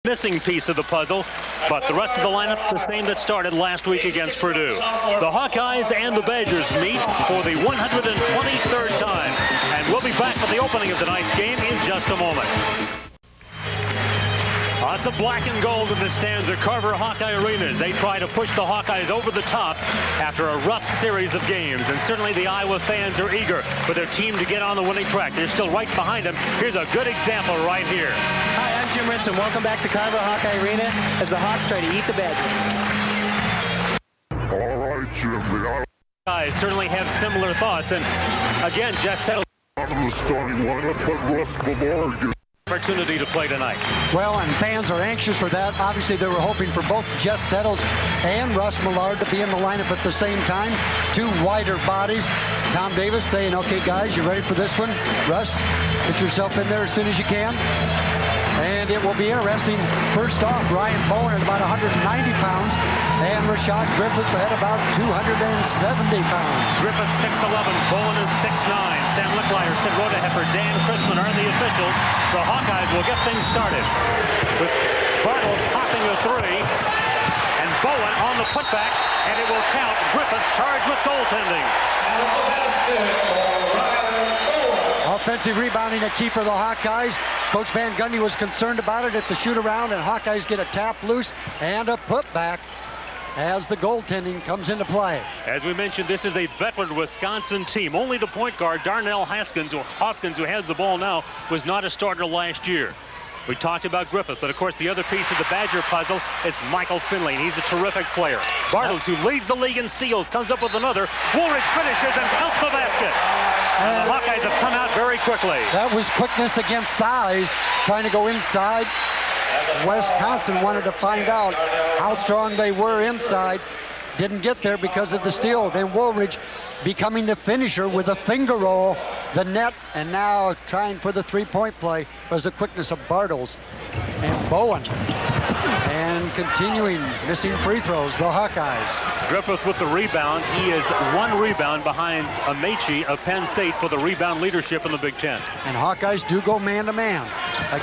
Missing piece of the puzzle, but the rest of the lineup the same that started last week against Purdue. The Hawkeyes and the Badgers meet for the 123rd time, and we'll be back for the opening of tonight's game in just a moment. Lots of black and gold in the stands at Carver-Hawkeye arenas. They try to push the Hawkeyes over the top after a rough series of games, and certainly the Iowa fans are eager for their team to get on the winning track. They're still right behind them. Here's a good example right here. Hi, I'm Jim Rinson. Welcome back to Carver-Hawkeye Arena as the Hawks try to eat the Badgers. All right, Jim. The Guys certainly have similar thoughts, and again, just settled out of the starting lineup, but Rashard gets opportunity to play tonight. Well, and fans are anxious for that. Obviously, they were hoping for both Jess Settles and Russ Millard to be in the lineup at the same time. Two wider bodies. Tom Davis saying, okay, guys, you ready for this one? Russ, get yourself in there as soon as you can. And it will be interesting. First off, Ryan Bowen at about 190 pounds, and Rashard Griffith at about 270 pounds. Griffith 6'11", Bowen is 6'9". Sam Licklider, Sid Rodeheffer, Dan Chrisman are the officials. The Hawkeyes will get things started with Bartels popping a three, and Bowen on the putback, and it will count. Griffith charged with goaltending. Offensive rebounding a key for the Hawkeyes. Coach Van Gundy was concerned about it at the shoot-around, and Hawkeyes get a tap loose and a putback as the goaltending comes into play. As we mentioned, this is a veteran Wisconsin team. Only the point guard, Darnell Hoskins, who has the ball now, was not a starter last year. We talked about Griffith, but of course the other piece of the Badger puzzle is Michael Finley, and he's a terrific player. Bartels, who leads the league in steals, comes up with another. Woolridge finishes and counts the basket. And the Hawkeyes have come out very quickly. That was quickness against size, trying to go inside. Wisconsin wanted to find out how strong they were inside. Didn't get there because of the steal. Then Woolridge becoming the finisher with a finger roll, the net, and now trying for the three-point play was the quickness of Bartels and Bowen. And continuing, missing free throws, the Hawkeyes. Griffith with the rebound. He is one rebound behind Ameche of Penn State for the rebound leadership in the Big Ten. And Hawkeyes do go man-to-man. Like,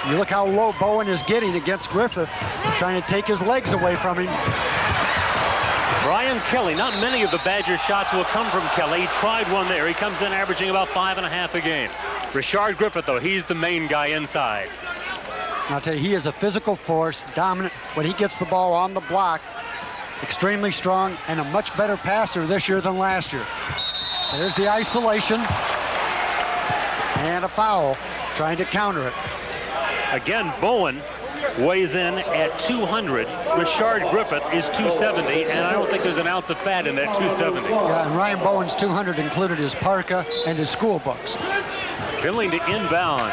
you look how low Bowen is getting against Griffith, trying to take his legs away from him. Brian Kelly, not many of the Badger shots will come from Kelly. He tried one there. He comes in averaging about 5.5 a game. Rashard Griffith, though, he's the main guy inside. I'll tell you, he is a physical force, dominant. When he gets the ball on the block, extremely strong, and a much better passer this year than last year. There's the isolation. And a foul, trying to counter it. Again, Bowen weighs in at 200. Rashard Griffith is 270, and I don't think there's an ounce of fat in that 270. Yeah, and Ryan Bowen's 200 included his parka and his school books. Finley to inbound.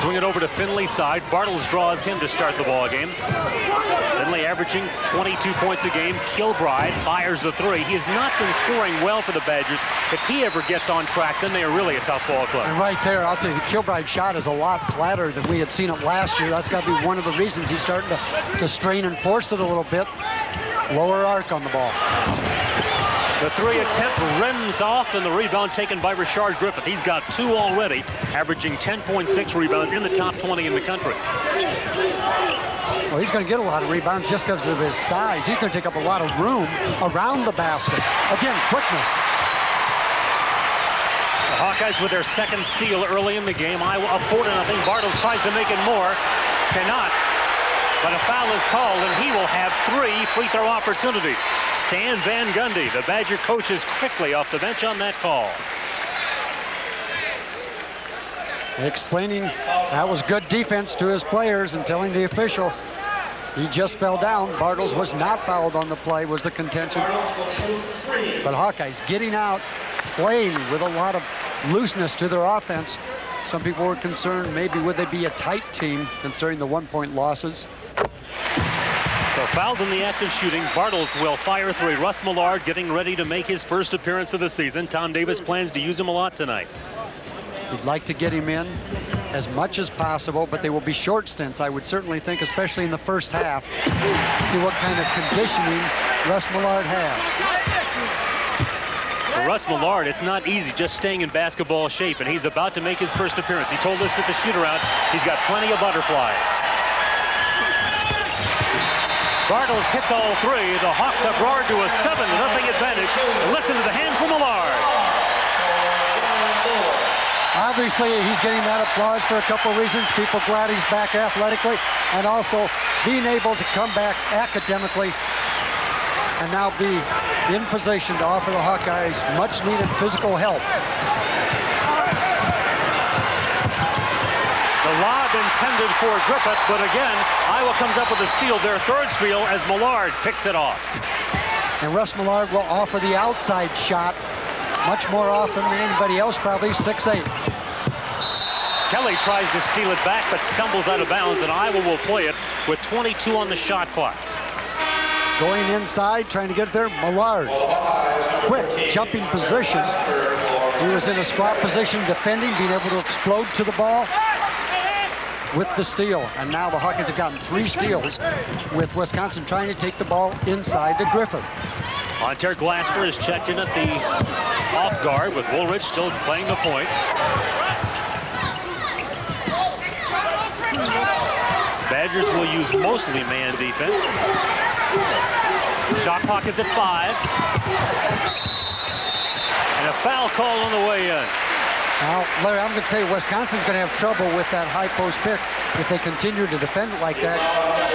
Swing it over to Finley's side. Bartels draws him to start the ball game. Finley averaging 22 points a game. Kilbride fires a three. He has not been scoring well for the Badgers. If he ever gets on track, then they are really a tough ball club. And right there, I'll tell you, the Kilbride shot is a lot flatter than we had seen it last year. That's got to be one of the reasons he's starting to strain and force it a little bit. Lower arc on the ball. The three attempt rims off, and the rebound taken by Rashard Griffith. He's got two already, averaging 10.6 rebounds in the top 20 in the country. Well, he's going to get a lot of rebounds just because of his size. He's going to take up a lot of room around the basket. Again, quickness. The Hawkeyes with their second steal early in the game. Iowa up 4-0. Bartels tries to make it more. Cannot. But a foul is called, and he will have 3 free throw opportunities. Stan Van Gundy, the Badger coach, is quickly off the bench on that call. Explaining that was good defense to his players and telling the official he just fell down. Bartels was not fouled on the play, was the contention. But Hawkeyes getting out, playing with a lot of looseness to their offense. Some people were concerned maybe would they be a tight team considering the 1-point losses. So fouled in the act of shooting. Bartels will fire three. Russ Millard getting ready to make his first appearance of the season. Tom Davis plans to use him a lot tonight. He'd like to get him in as much as possible, but they will be short stints, I would certainly think, especially in the first half. See what kind of conditioning Russ Millard has. For Russ Millard, it's not easy just staying in basketball shape, and he's about to make his first appearance. He told us at the shoot-around he's got plenty of butterflies. Bartels hits all three. The Hawks have roared to a 7-0 advantage. Listen to the hand from Millard. Obviously, he's getting that applause for a couple of reasons. People glad he's back athletically, and also being able to come back academically and now be in position to offer the Hawkeyes much-needed physical help. The lob intended for Griffith, but again, Iowa comes up with a steal, their third steal, as Millard picks it off. And Russ Millard will offer the outside shot much more often than anybody else, probably 6'8". Kelly tries to steal it back, but stumbles out of bounds, and Iowa will play it with 22 on the shot clock. Going inside, trying to get there, Millard. Quick jumping position. He was in a squat position defending, being able to explode to the ball with the steal. And now the Hawkeyes have gotten 3 steals, with Wisconsin trying to take the ball inside to Griffith. Monter Glasper is checked in at the off guard, with Woolridge still playing the point. Badgers will use mostly man defense. Shot clock is at 5. And a foul call on the way in. Now, Larry, I'm going to tell you, Wisconsin's going to have trouble with that high post pick if they continue to defend it like that.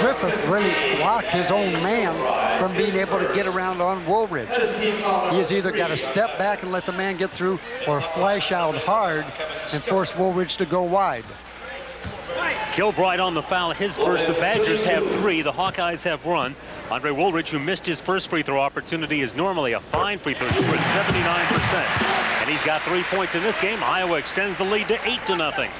Griffith really blocked his own man from being able to get around on Woolridge. He has either got to step back and let the man get through, or flash out hard and force Woolridge to go wide. Kilbride on the foul, his first. The Badgers have 3. The Hawkeyes have 1. Andre Woolridge, who missed his first free throw opportunity, is normally a fine free throw shooter at 79%. And he's got 3 points in this game. Iowa extends the lead to 8-0.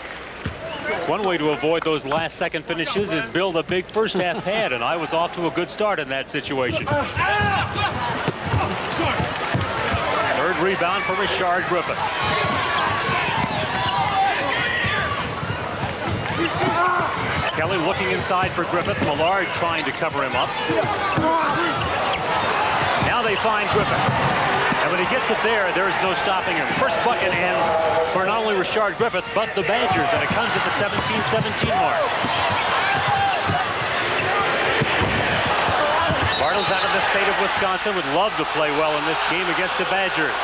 One way to avoid those last-second finishes is build a big first-half pad, and Iowa's off to a good start in that situation. Third rebound for Rashard Griffith. Kelly looking inside for Griffith. Millard trying to cover him up. Now they find Griffith. And when he gets it there, there's no stopping him. First bucket in for not only Rashard Griffith, but the Badgers, and it comes at the 17-17 mark. Bartels out of the state of Wisconsin would love to play well in this game against the Badgers.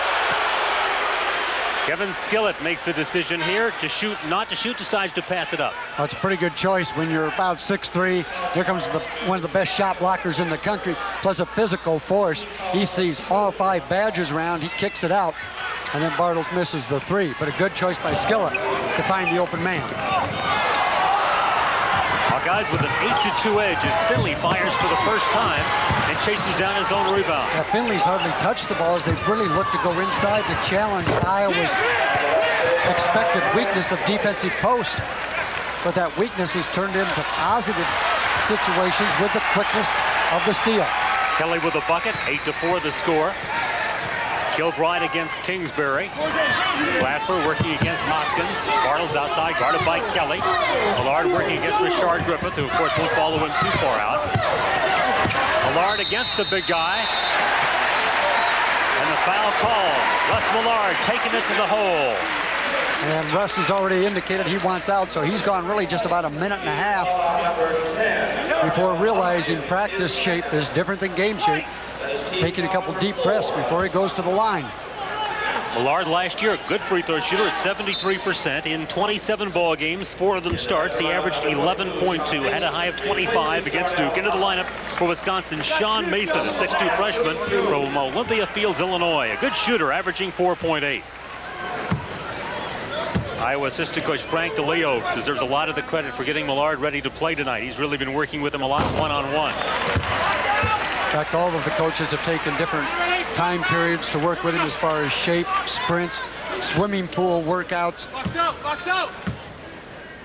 Kevin Skillett makes the decision here to shoot, not to shoot, decides to pass it up. That's a pretty good choice when you're about 6'3". Here comes one of the best shot blockers in the country, plus a physical force. He sees all 5 Badgers around, he kicks it out, and then Bartels misses the 3. But a good choice by Skillett to find the open man. Hawkeyes with an 8-2 edge as Finley fires for the first time and chases down his own rebound. Yeah, Finley's hardly touched the ball as they really look to go inside to challenge Iowa's expected weakness of defensive post. But that weakness is turned into positive situations with the quickness of the steal. Kelly with a bucket, 8-4 the score. Kilbride against Kingsbury. Glasper working against Hoskins. Bartels outside, guarded by Kelly. Millard working against Rashard Griffith, who of course won't follow him too far out. Millard against the big guy. And the foul call. Russ Millard taking it to the hole. And Russ has already indicated he wants out, so he's gone really just about a minute and a half before realizing practice shape is different than game shape. Taking a couple deep breaths before he goes to the line. Millard last year, a good free throw shooter at 73%. In 27 ball games, 4 of them starts. He averaged 11.2, had a high of 25 against Duke. Into the lineup for Wisconsin, Sean Mason, 6'2 freshman from Olympia Fields, Illinois. A good shooter, averaging 4.8. Iowa assistant coach Frank DeLeo deserves a lot of the credit for getting Millard ready to play tonight. He's really been working with him a lot one-on-one. In fact, all of the coaches have taken different time periods to work with him as far as shape, sprints, swimming pool workouts. Box out.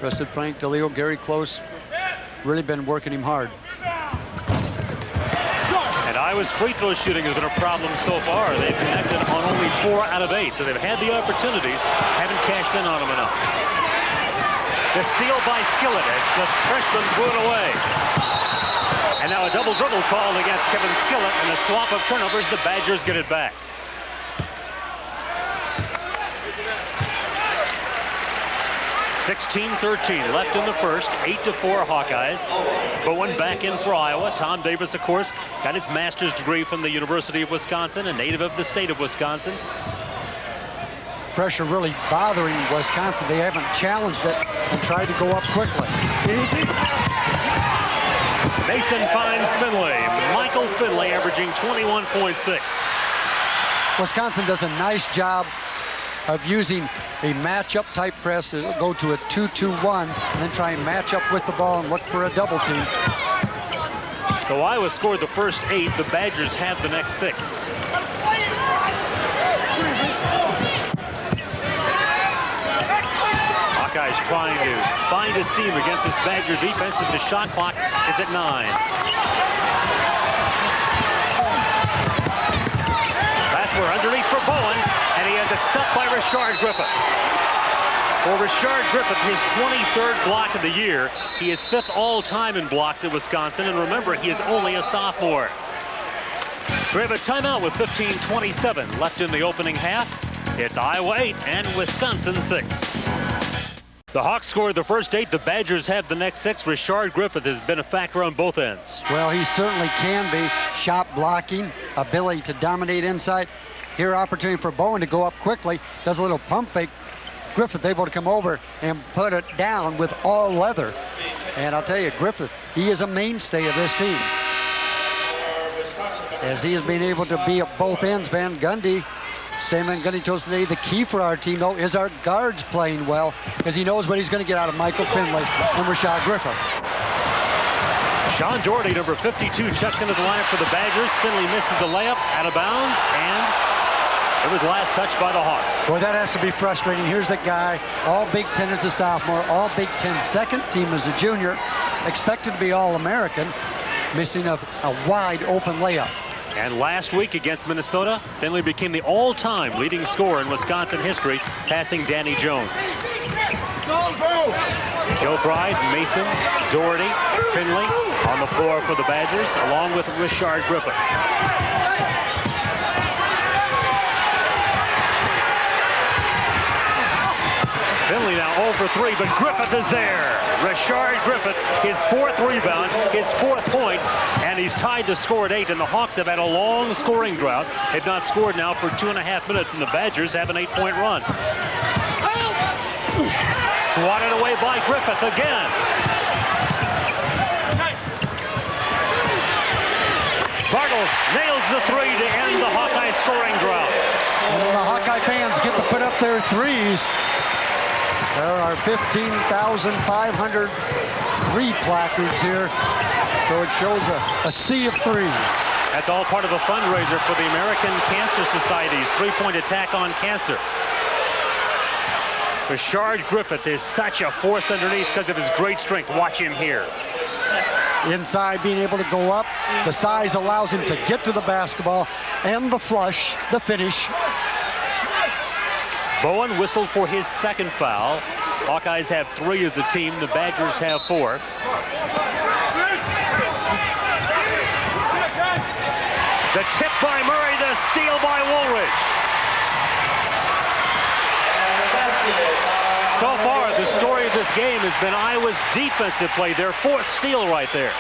Rested Frank DeLeo, Gary Close, really been working him hard. And Iowa's free throw shooting has been a problem so far. They've connected on only 4 out of 8, so they've had the opportunities, haven't cashed in on them enough. The steal by Skillett as the freshman threw it away. And now a double dribble called against Kevin Skillett, and a swap of turnovers. The Badgers get it back. 16-13 left in the first, 8-4 Hawkeyes. Bowen back in for Iowa. Tom Davis, of course, got his master's degree from the University of Wisconsin, a native of the state of Wisconsin. Pressure really bothering Wisconsin. They haven't challenged it and tried to go up quickly. Mason finds Finley. Michael Finley averaging 21.6. Wisconsin does a nice job of using a matchup type press. It'll go to a 2-2-1 and then try and match up with the ball and look for a double team. So Iowa scored the first 8. The Badgers have the next 6. Hawkeyes trying to find a seam against this Badger defense as the shot clock is at 9. We're underneath for Bowen, and he had the stop by Rashard Griffith. For Rashard Griffith, his 23rd block of the year. He is 5th all-time in blocks at Wisconsin, and remember, he is only a sophomore. We have a timeout with 15:27 left in the opening half. It's Iowa 8 and Wisconsin 6. The Hawks scored the first 8. The Badgers have the next 6. Rashard Griffith has been a factor on both ends. Well, he certainly can be. Shot blocking, ability to dominate inside. Here, opportunity for Bowen to go up quickly. Does a little pump fake. Griffith able to come over and put it down with all leather. And I'll tell you, Griffith, he is a mainstay of this team. As he has been able to be at both ends, Van Gundy. Stan Van Gundy told us today the key for our team, though, is our guards playing well, because he knows what he's going to get out of Michael Finley and Rashard Griffith. Sean Doherty, number 52, checks into the lineup for the Badgers. Finley misses the layup, out of bounds, and it was last touched by the Hawks. Boy, that has to be frustrating. Here's a guy, all Big Ten as a sophomore, all Big Ten second team as a junior, expected to be All-American, missing a wide open layup. And last week against Minnesota, Finley became the all-time leading scorer in Wisconsin history, passing Danny Jones. Kilbride, Mason, Doherty, Finley on the floor for the Badgers, along with Rashard Griffith. Finley now 0 for 3, but Griffith is there. Rashard Griffith, his 4th rebound, his 4th point, and he's tied the score at 8, and the Hawks have had a long scoring drought. They've not scored now for 2.5 minutes, and the Badgers have an 8-point run. Swatted away by Griffith again. Bartels nails the 3 to end the Hawkeye scoring drought. And when the Hawkeye fans get to put up their threes, there are 15,500 3 placards here, so it shows a sea of threes. That's all part of a fundraiser for the American Cancer Society's 3-point attack on cancer. Rashard Griffith is such a force underneath because of his great strength. Watch him here. Inside, being able to go up, the size allows him to get to the basketball, and the flush, the finish. Bowen whistled for his 2nd foul. Hawkeyes have 3 as a team. The Badgers have 4. The tip by Murray, the steal by Woolridge. So far, the story of this game has been Iowa's defensive play. Their 4th steal right there.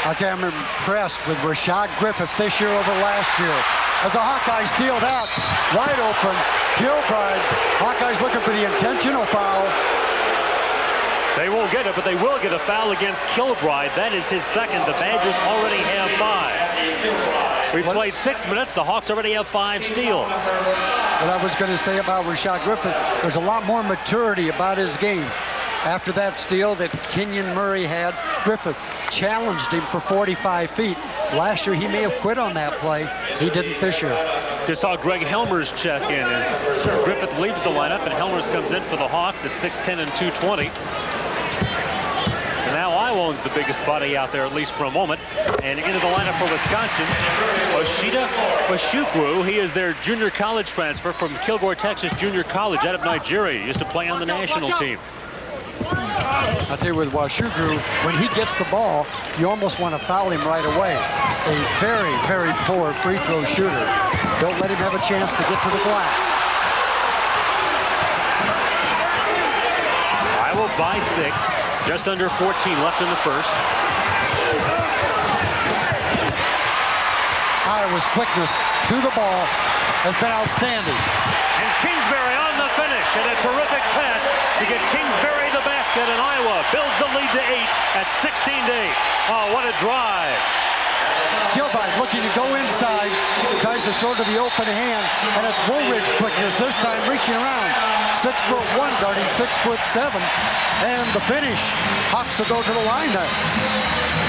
I'll tell you, I'm impressed with Rashard Griffith this year over last year. As the Hawkeyes steal that, wide open, Kilbride. Hawkeyes looking for the intentional foul. They won't get it, but they will get a foul against Kilbride. That is his 2nd. The Badgers already have 5. We played 6 minutes. The Hawks already have 5 steals. What I was going to say about Rashard Griffith, there's a lot more maturity about his game. After that steal that Kenyon Murray had, Griffith challenged him for 45 feet. Last year, he may have quit on that play. He didn't this year. Just saw Greg Helmers check in as Griffith leaves the lineup, and Helmers comes in for the Hawks at 6'10" and 220. So now Iowa owns the biggest body out there, at least for a moment. And into the lineup for Wisconsin, Oshita Oshukwu. He is their junior college transfer from Kilgore, Texas Junior College out of Nigeria. He used to play on the national team. I'll tell you, with Washugru, when he gets the ball, you almost want to foul him right away. A very, very poor free throw shooter. Don't let him have a chance to get to the glass. Iowa by 6. Just under 14 left in the first. Iowa's quickness to the ball has been outstanding. And Kingsbury on the finish, and a terrific pass to get Kingsbury the basket, and Iowa builds the lead to 8 at 16-8. Oh, what a drive. Gilbert looking to go inside, tries to throw to the open hand, and it's Woolridge quickness this time reaching around. 6'1", guarding 6'7", and the finish. Hawks will go to the line there.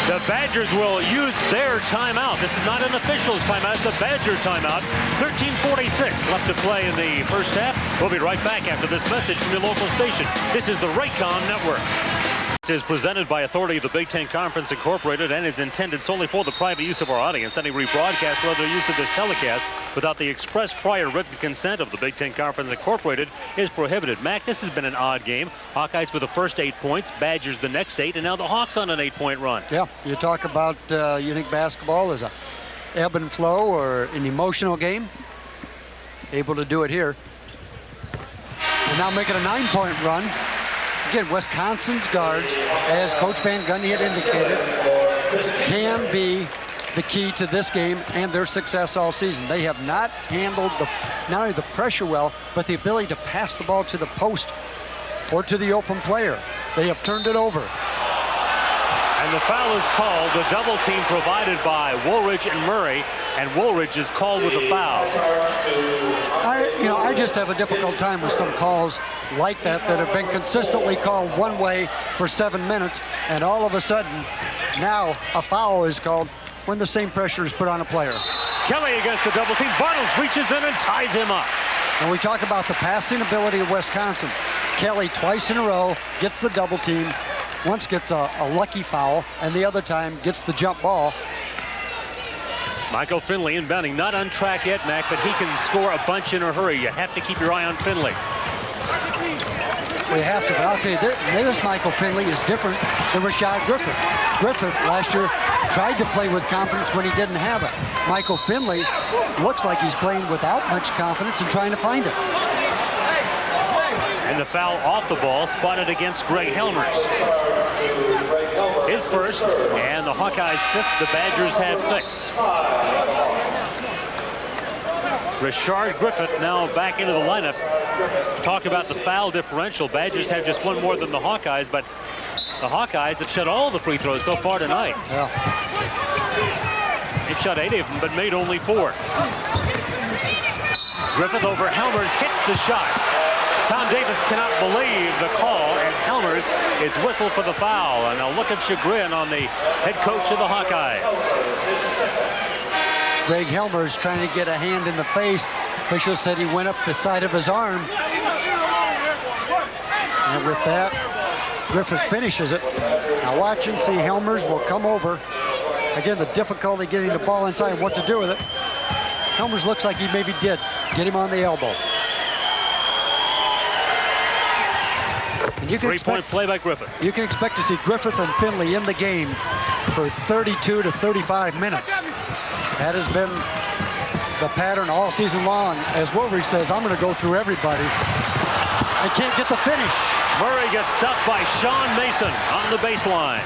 The Badgers will use their timeout. This is not an official's timeout, it's a Badger timeout. 13:46 left to play in the first half. We'll be right back after this message from your local station. This is the Raycom Network. It is presented by authority of the Big Ten Conference Incorporated and is intended solely for the private use of our audience. Any rebroadcast or other use of this telecast without the express prior written consent of the Big Ten Conference Incorporated is prohibited. Mac, this has been an odd game. Hawkeyes with the first 8 points, Badgers the next 8, and now the Hawks on an 8-point run. Yeah, you talk about, you think basketball is a ebb and flow or an emotional game? Able to do it here. And now making a 9-point run. Again, Wisconsin's guards, as Coach Van Gundy had indicated, can be the key to this game and their success all season. They have not handled not only the pressure well, but the ability to pass the ball to the post or to the open player. They have turned it over. And the foul is called. The double team provided by Woolridge and Murray, and Woolridge is called with the foul. I just have a difficult time with some calls like that have been consistently called one way for 7 minutes, and all of a sudden now a foul is called when the same pressure is put on a player. Kelly against the double team. Bartels reaches in and ties him up. And we talk about the passing ability of Wisconsin. Kelly twice in a row gets the double team. Once gets a lucky foul, and the other time gets the jump ball. Michael Finley inbounding, not on track yet, Mac, but he can score a bunch in a hurry. You have to keep your eye on Finley. We have to, but I'll tell you, this Michael Finley is different than Rashard Griffith. Griffith last year tried to play with confidence when he didn't have it. Michael Finley looks like he's playing without much confidence and trying to find it. And the foul off the ball, spotted against Greg Helmers. His first, and the Hawkeyes 5th. The Badgers have 6. Rashard Griffith now back into the lineup. Talk about the foul differential. Badgers have just one more than the Hawkeyes, but the Hawkeyes have shot all the free throws so far tonight. Yeah. They've shot 8 of them, but made only 4. Griffith over Helmers, hits the shot. Tom Davis cannot believe the call as Helmers is whistled for the foul, and a look of chagrin on the head coach of the Hawkeyes. Greg Helmers trying to get a hand in the face. Official said he went up the side of his arm. And with that, Griffith finishes it. Now watch and see, Helmers will come over. Again, the difficulty getting the ball inside and what to do with it. Helmers looks like he maybe did get him on the elbow. 3-point play by Griffith. You can expect to see Griffith and Finley in the game for 32 to 35 minutes. That has been the pattern all season long. As Woolridge says, I'm going to go through everybody. They can't get the finish. Murray gets stopped by Sean Mason on the baseline.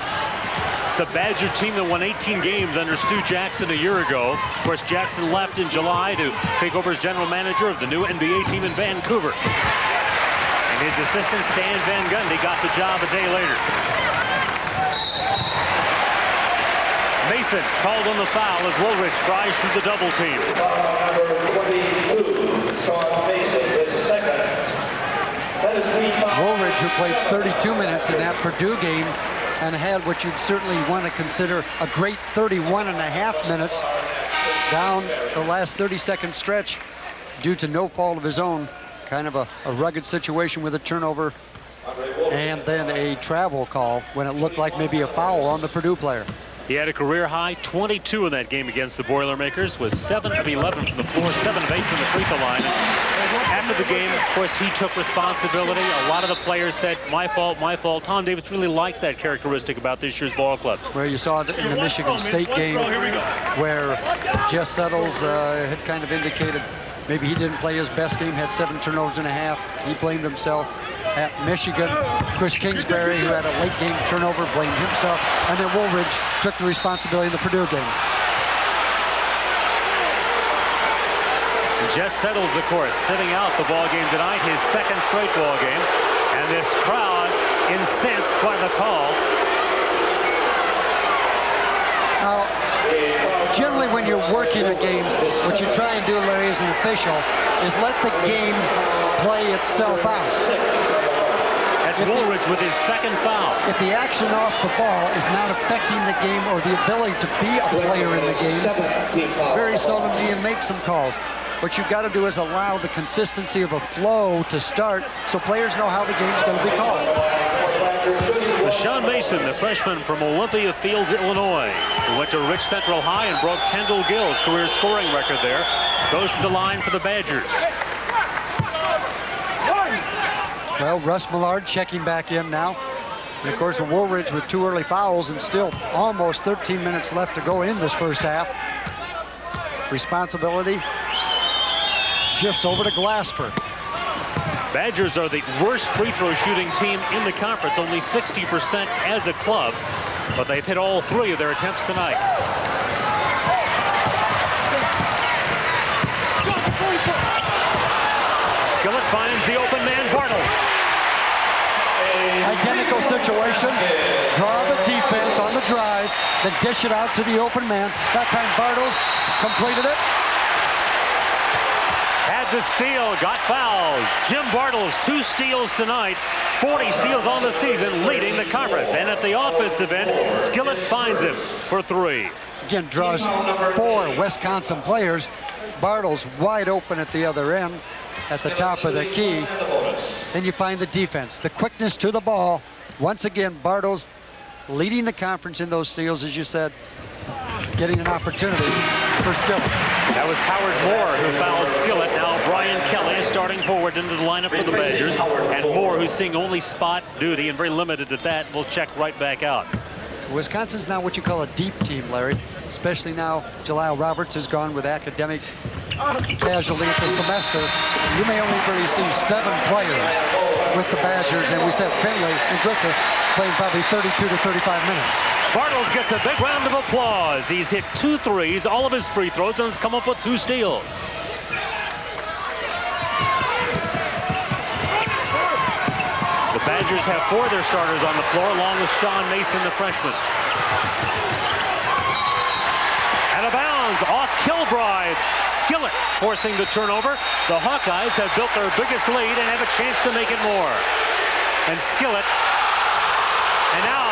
It's a Badger team that won 18 games under Stu Jackson a year ago. Of course, Jackson left in July to take over as general manager of the new NBA team in Vancouver. His assistant, Stan Van Gundy, got the job a day later. Mason called on the foul as Woolridge tries through the double team. Woolridge, who played 32 minutes in that Purdue game and had what you'd certainly want to consider a great 31.5 minutes down the last 30-second stretch due to no fault of his own. Kind of a rugged situation with a turnover and then a travel call when it looked like maybe a foul on the Purdue player. He had a career high 22 in that game against the Boilermakers, was 7 of 11 from the floor, 7 of 8 from the free throw line. After the game, of course, he took responsibility. A lot of the players said, my fault, my fault. Tom Davis really likes that characteristic about this year's ball club. Where you saw it in the Michigan State game where Jess Settles had kind of indicated maybe he didn't play his best game, had 7 turnovers and a half. He blamed himself. at Michigan. Chris Kingsbury, who had a late game turnover, blamed himself. And then Woolridge took the responsibility in the Purdue game. Jess Settles, of course, sitting out the ball game tonight, his second straight ball game. And this crowd incensed by the call. Now, generally when you're working a game, what you try and do, Larry, as an official, is let the game play itself out. That's Woolridge with his second foul. If the action off the ball is not affecting the game or the ability to be a player in the game, very seldom do you make some calls. What you've got to do is allow the consistency of a flow to start so players know how the game's going to be called. Sean Mason, the freshman from Olympia Fields, Illinois, who went to Rich Central High and broke Kendall Gill's career scoring record there, goes to the line for the Badgers. Well, Russ Millard checking back in now. And of course, Woolridge with 2 early fouls and still almost 13 minutes left to go in this first half. Responsibility shifts over to Glasper. Badgers are the worst free throw shooting team in the conference, only 60% as a club, but they've hit all 3 of their attempts tonight. Skillett finds the open man, Bartels. Identical situation. Draw the defense on the drive, then dish it out to the open man. That time Bartels completed it. Had to steal, got fouled. Jim Bartels, 2 steals tonight, 40 steals on the season, leading the conference. And at the offensive end, Skillett finds him for 3. Again, draws 4 Wisconsin players. Bartels wide open at the other end, at the top of the key. Then you find the defense, the quickness to the ball. Once again, Bartels leading the conference in those steals, as you said, getting an opportunity for Skillett. That was Howard Moore who fouled Skillett. Now Brian Kelly is starting forward into the lineup for the Badgers. And Moore, who's seeing only spot duty and very limited at that, will check right back out. Wisconsin's now what you call a deep team, Larry, especially now Jalal Roberts has gone with academic casualty at the semester. You may only really see 7 players with the Badgers, and we said Finley and Griffith playing probably 32 to 35 minutes. Bartels gets a big round of applause. He's hit 2 threes, all of his free throws, and has come up with 2 steals. The Badgers have 4 of their starters on the floor, along with Sean Mason, the freshman. Out of bounds, off Kilbride. Skillett forcing the turnover. The Hawkeyes have built their biggest lead and have a chance to make it more. And Skillett, and now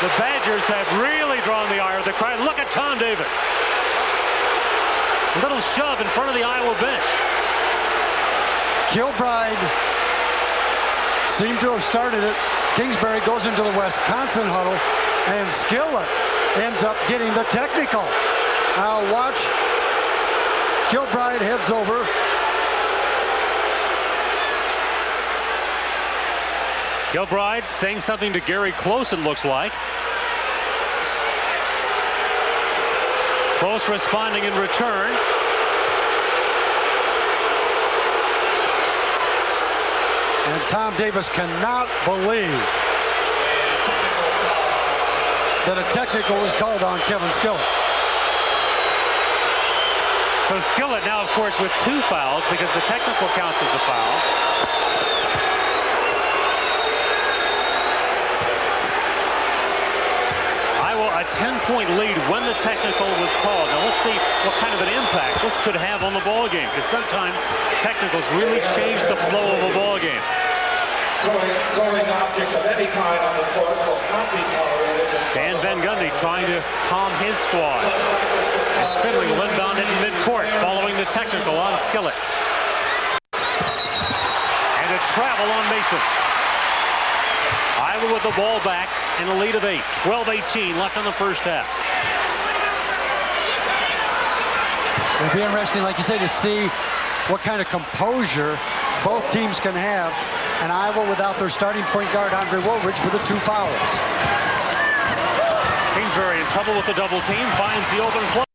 the Badgers have really drawn the ire of the crowd. Look at Tom Davis. A little shove in front of the Iowa bench. Kilbride seemed to have started it. Kingsbury goes into the Wisconsin huddle, and Skillett ends up getting the technical. Now watch. Kilbride heads over. Kilbride saying something to Gary Close, it looks like. Close responding in return. And Tom Davis cannot believe that a technical was called on Kevin Skillett. So Skillett now, of course, with 2 fouls because the technical counts as a foul. Iowa a 10-point lead when the technical was called. Now let's see what kind of an impact this could have on the ball game, because sometimes technicals really change the flow of a ball game. Throwing objects of any kind on the court will not be tolerated. Stan Van Gundy trying to calm his squad. And Finley will inbound it in midcourt following the technical on Skillett. And a travel on Mason. Iowa with the ball back in a lead of 8. 12-18 left in the first half. It'll be interesting, like you say, to see what kind of composure both teams can have. And Iowa without their starting point guard, Andre Woolridge, with the 2 fouls. Kingsbury in trouble with the double team, finds the open player.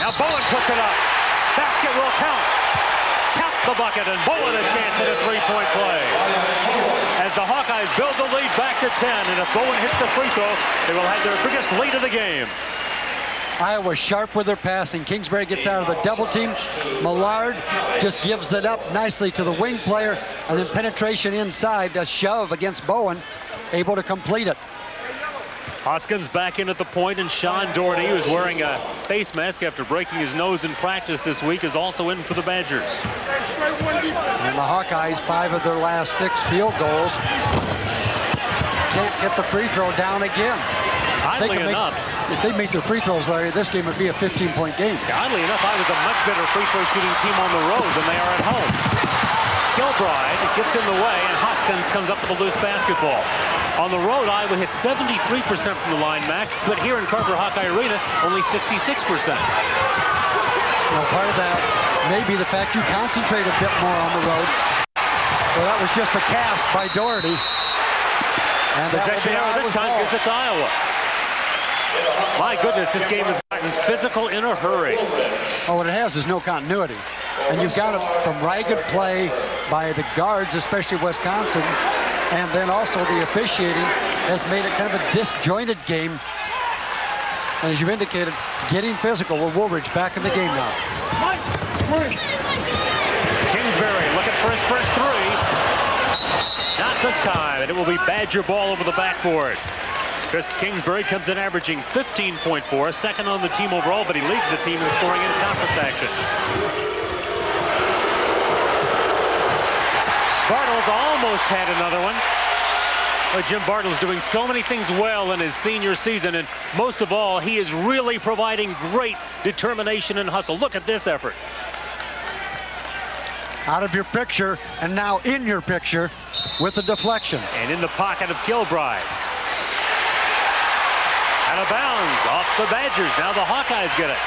Now Bowen puts it up. Basket will count. count the bucket, and Bowen a chance at a three-point play. As the Hawkeyes build the lead back to 10, and if Bowen hits the free throw, they will have their biggest lead of the game. Iowa sharp with their passing. Kingsbury gets out of the double team. Millard just gives it up nicely to the wing player, and then penetration inside, a shove against Bowen, able to complete it. Hoskins back in at the point, and Sean Doherty, who's wearing a face mask after breaking his nose in practice this week, is also in for the Badgers. And the Hawkeyes, 5 of their last 6 field goals. Can't get the free throw down again. Oddly enough, if they make their free throws, Larry, this game would be a 15-point game. Oddly enough, I was a much better free throw shooting team on the road than they are at home. Kilbride gets in the way, and Hoskins comes up with a loose basketball. On the road, Iowa hit 73% from the line, Mac, but here in Carver-Hawkeye Arena, only 66%. Well, part of that may be the fact you concentrate a bit more on the road. Well, that was just a cast by Doherty. And possession error this time gives it to Iowa. My goodness, this game has gotten physical in a hurry. Oh, what it has is no continuity. And you've got it from ragged play by the guards, especially Wisconsin, and then also the officiating has made it kind of a disjointed game. And as you've indicated, getting physical with Woolridge back in the game now. Kingsbury looking for his first three. Not this time, and it will be Badger ball over the backboard. Chris Kingsbury comes in averaging 15.4, second on the team overall, but he leads the team in scoring in conference action. Bartels almost had another one. But Jim Bartels doing so many things well in his senior season, and most of all, he is really providing great determination and hustle. Look at this effort. Out of your picture, and now in your picture with the deflection. And in the pocket of Kilbride. Out of bounds, off the Badgers. Now the Hawkeyes get it.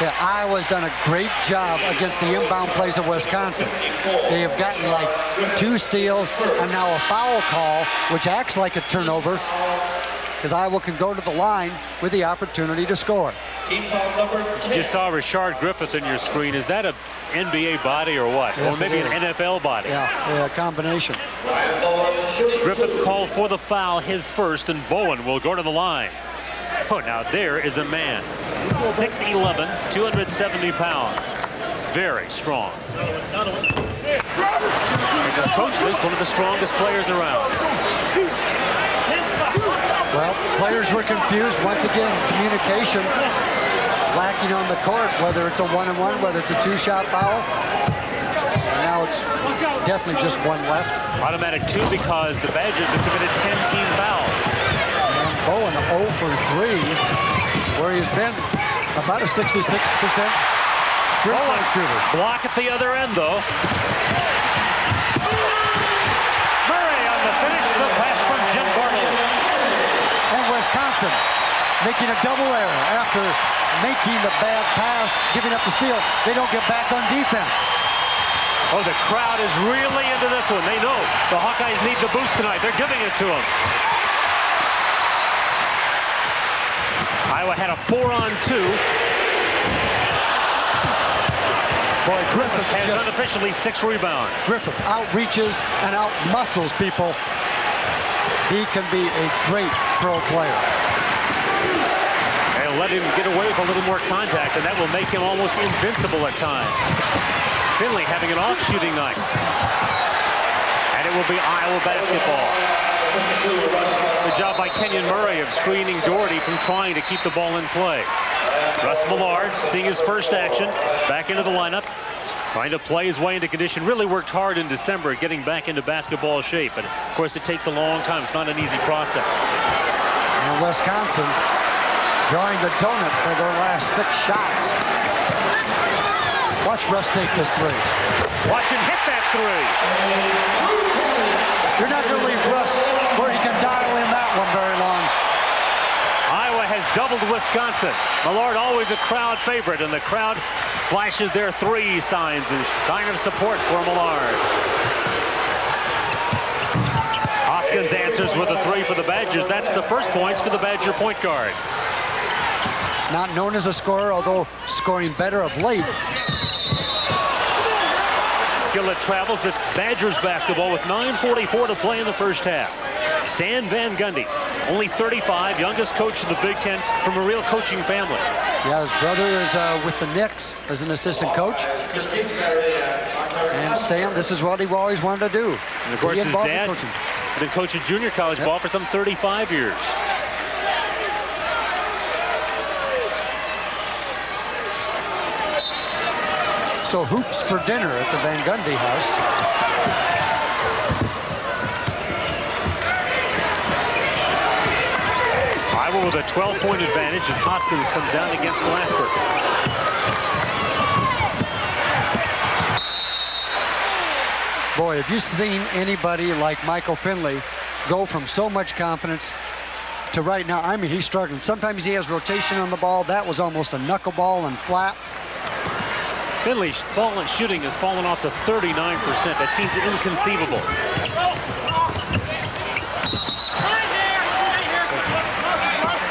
Yeah, Iowa's done a great job against the inbound plays of Wisconsin. They have gotten like 2 steals and now a foul call, which acts like a turnover, because Iowa can go to the line with the opportunity to score. You just saw Rashard Griffith in your screen. Is that a NBA body or what? Yes, or maybe an NFL body? Yeah, combination. Griffith called for the foul, his first, and Bowen will go to the line. Oh, now there is a man. 6'11", 270 pounds. Very strong. And his coach thinks one of the strongest players around. Well, players were confused. Once again, communication lacking on the court, whether it's a 1-on-1, whether it's a 2-shot foul. And now it's definitely just one left. Automatic 2 because the Badgers have committed 10 team fouls. Bowen 0 for 3, where he's been about a 66% three-point shooter. Block at the other end, though. Murray on the finish, the pass from Jim Bartels. And Wisconsin making a double error after making the bad pass, giving up the steal. They don't get back on defense. Oh, the crowd is really into this one. They know the Hawkeyes need the boost tonight. They're giving it to them. Iowa had a 4-on-2. Boy, Griffith has unofficially 6 rebounds. Griffith outreaches and out-muscles people. He can be a great pro player. They'll let him get away with a little more contact, and that will make him almost invincible at times. Finley having an off shooting night. And it will be Iowa basketball. Good job by Kenyon Murray of screening Doherty from trying to keep the ball in play. Russ Millard seeing his first action, back into the lineup, trying to play his way into condition. Really worked hard in December getting back into basketball shape, but of course it takes a long time. It's not an easy process. And Wisconsin drawing the donut for their last 6 shots. Watch Russ take this 3. Watch him hit that 3. You're not going to leave Russ where he can dial in that one very long. Iowa has doubled Wisconsin. Millard always a crowd favorite, and the crowd flashes their 3 signs in sign of support for Millard. Hoskins answers with a 3 for the Badgers. That's the first points for the Badger point guard. Not known as a scorer, although scoring better of late. Skillett travels. It's Badgers basketball with 9:44 to play in the first half. Stan Van Gundy, only 35, youngest coach in the Big Ten from a real coaching family. Yeah, his brother is with the Knicks as an assistant coach. And Stan, this is what he always wanted to do. And of course, his dad had been coaching junior college ball for some 35 years. So hoops for dinner at the Van Gundy house. Iowa with a 12-point advantage as Hoskins comes down against Glasper. Boy, have you seen anybody like Michael Finley go from so much confidence to right now? I mean, he's struggling. Sometimes he has rotation on the ball. That was almost a knuckleball and flat. Finley's shooting has fallen off to 39%. That seems inconceivable.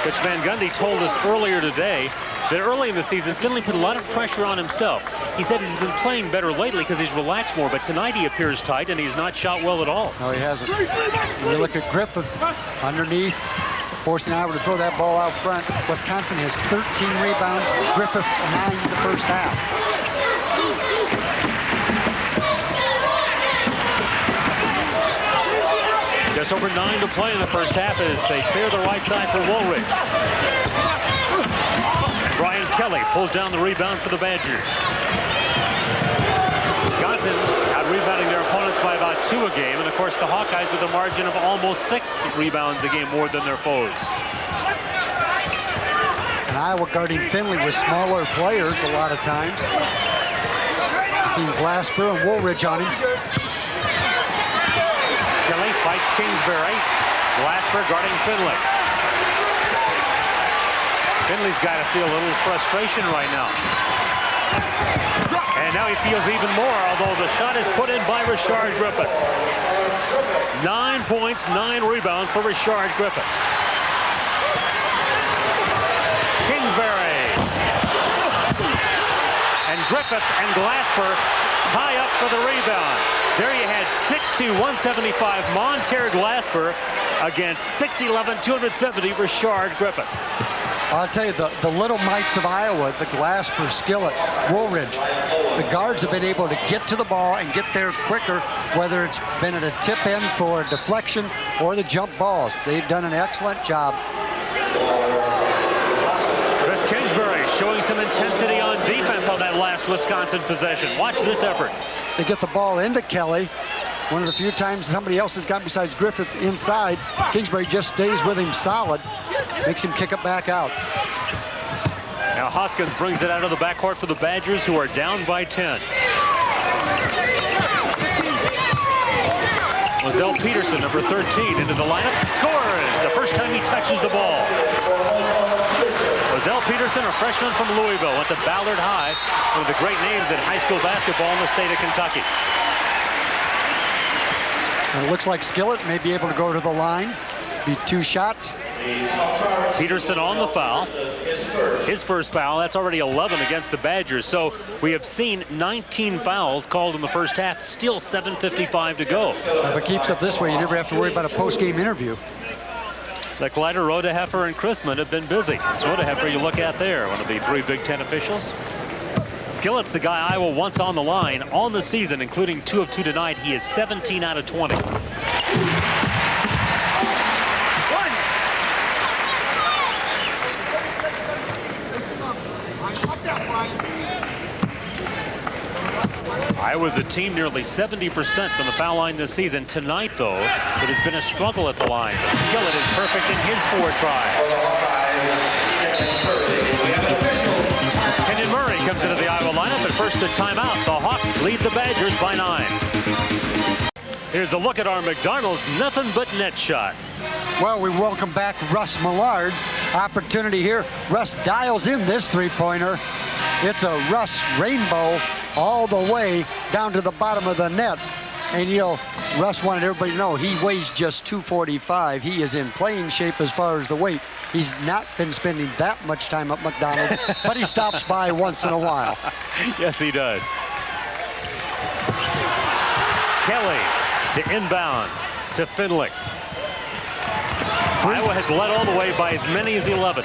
Coach Van Gundy told us earlier today that early in the season, Finley put a lot of pressure on himself. He said he's been playing better lately because he's relaxed more, but tonight he appears tight and he's not shot well at all. No, he hasn't. When you look at Griffith underneath, forcing Iowa to throw that ball out front. Wisconsin has 13 rebounds. Griffith 9 in the first half. Just over 9 to play in the first half as they clear the right side for Woolridge. And Brian Kelly pulls down the rebound for the Badgers. Wisconsin out-rebounding their opponents by about 2 a game, and of course the Hawkeyes with a margin of almost 6 rebounds a game more than their foes. And Iowa guarding Finley with smaller players a lot of times. You've seen Glasper and Woolridge on him. Kelly fights Kingsbury. Glasper guarding Finley. Finley's got to feel a little frustration right now. And now he feels even more, although the shot is put in by Rashard Griffith. 9 points, 9 rebounds for Rashard Griffith. Kingsbury. And Griffith and Glasper tie up for the rebound. There you had 6'2", 175 Monter Glasper against 6'11", 270 Rashard Griffith. I'll tell you, the little mites of Iowa, the Glasper, Skillett, Woolridge, the guards have been able to get to the ball and get there quicker, whether it's been at a tip end for a deflection or the jump balls. They've done an excellent job. Chris Kingsbury showing some intensity on defense on that last Wisconsin possession. Watch this effort. They get the ball into Kelly. One of the few times somebody else has got besides Griffith inside. Kingsbury just stays with him solid. Makes him kick it back out. Now Hoskins brings it out of the backcourt for the Badgers, who are down by 10. Mozelle Peterson, number 13, into the lineup. Scores the first time he touches the ball. Mozelle Peterson, a freshman from Louisville, went to Ballard High, one of the great names in high school basketball in the state of Kentucky. And it looks like Skillett may be able to go to the line. Be 2 shots. Peterson on the foul. His first foul, that's already 11 against the Badgers. So we have seen 19 fouls called in the first half, still 7:55 to go. If it keeps up this way, you never have to worry about a post-game interview. The Kleider, Rodeheffer, and Chrisman have been busy. It's Rodeheffer you look at there, one of the 3 Big Ten officials. Skillett's the guy Iowa wants on the line on the season, including 2 of 2 tonight. He is 17 out of 20. Iowa's a team nearly 70% from the foul line this season. Tonight, though, it has been a struggle at the line. But Skillett is perfect in his 4 tries. Kenyon Murray comes into the Iowa lineup, but first a timeout. The Hawks lead the Badgers by 9. Here's a look at our McDonald's nothing but net shot. Well, we welcome back Russ Millard. Opportunity here. Russ dials in this 3-pointer. It's a Russ rainbow all the way down to the bottom of the net. And, you know, Russ wanted everybody to know he weighs just 245. He is in playing shape as far as the weight. He's not been spending that much time at McDonald's, but he stops by once in a while. Yes, he does. Kelly to inbound to Finley. Iowa has led all the way by as many as 11.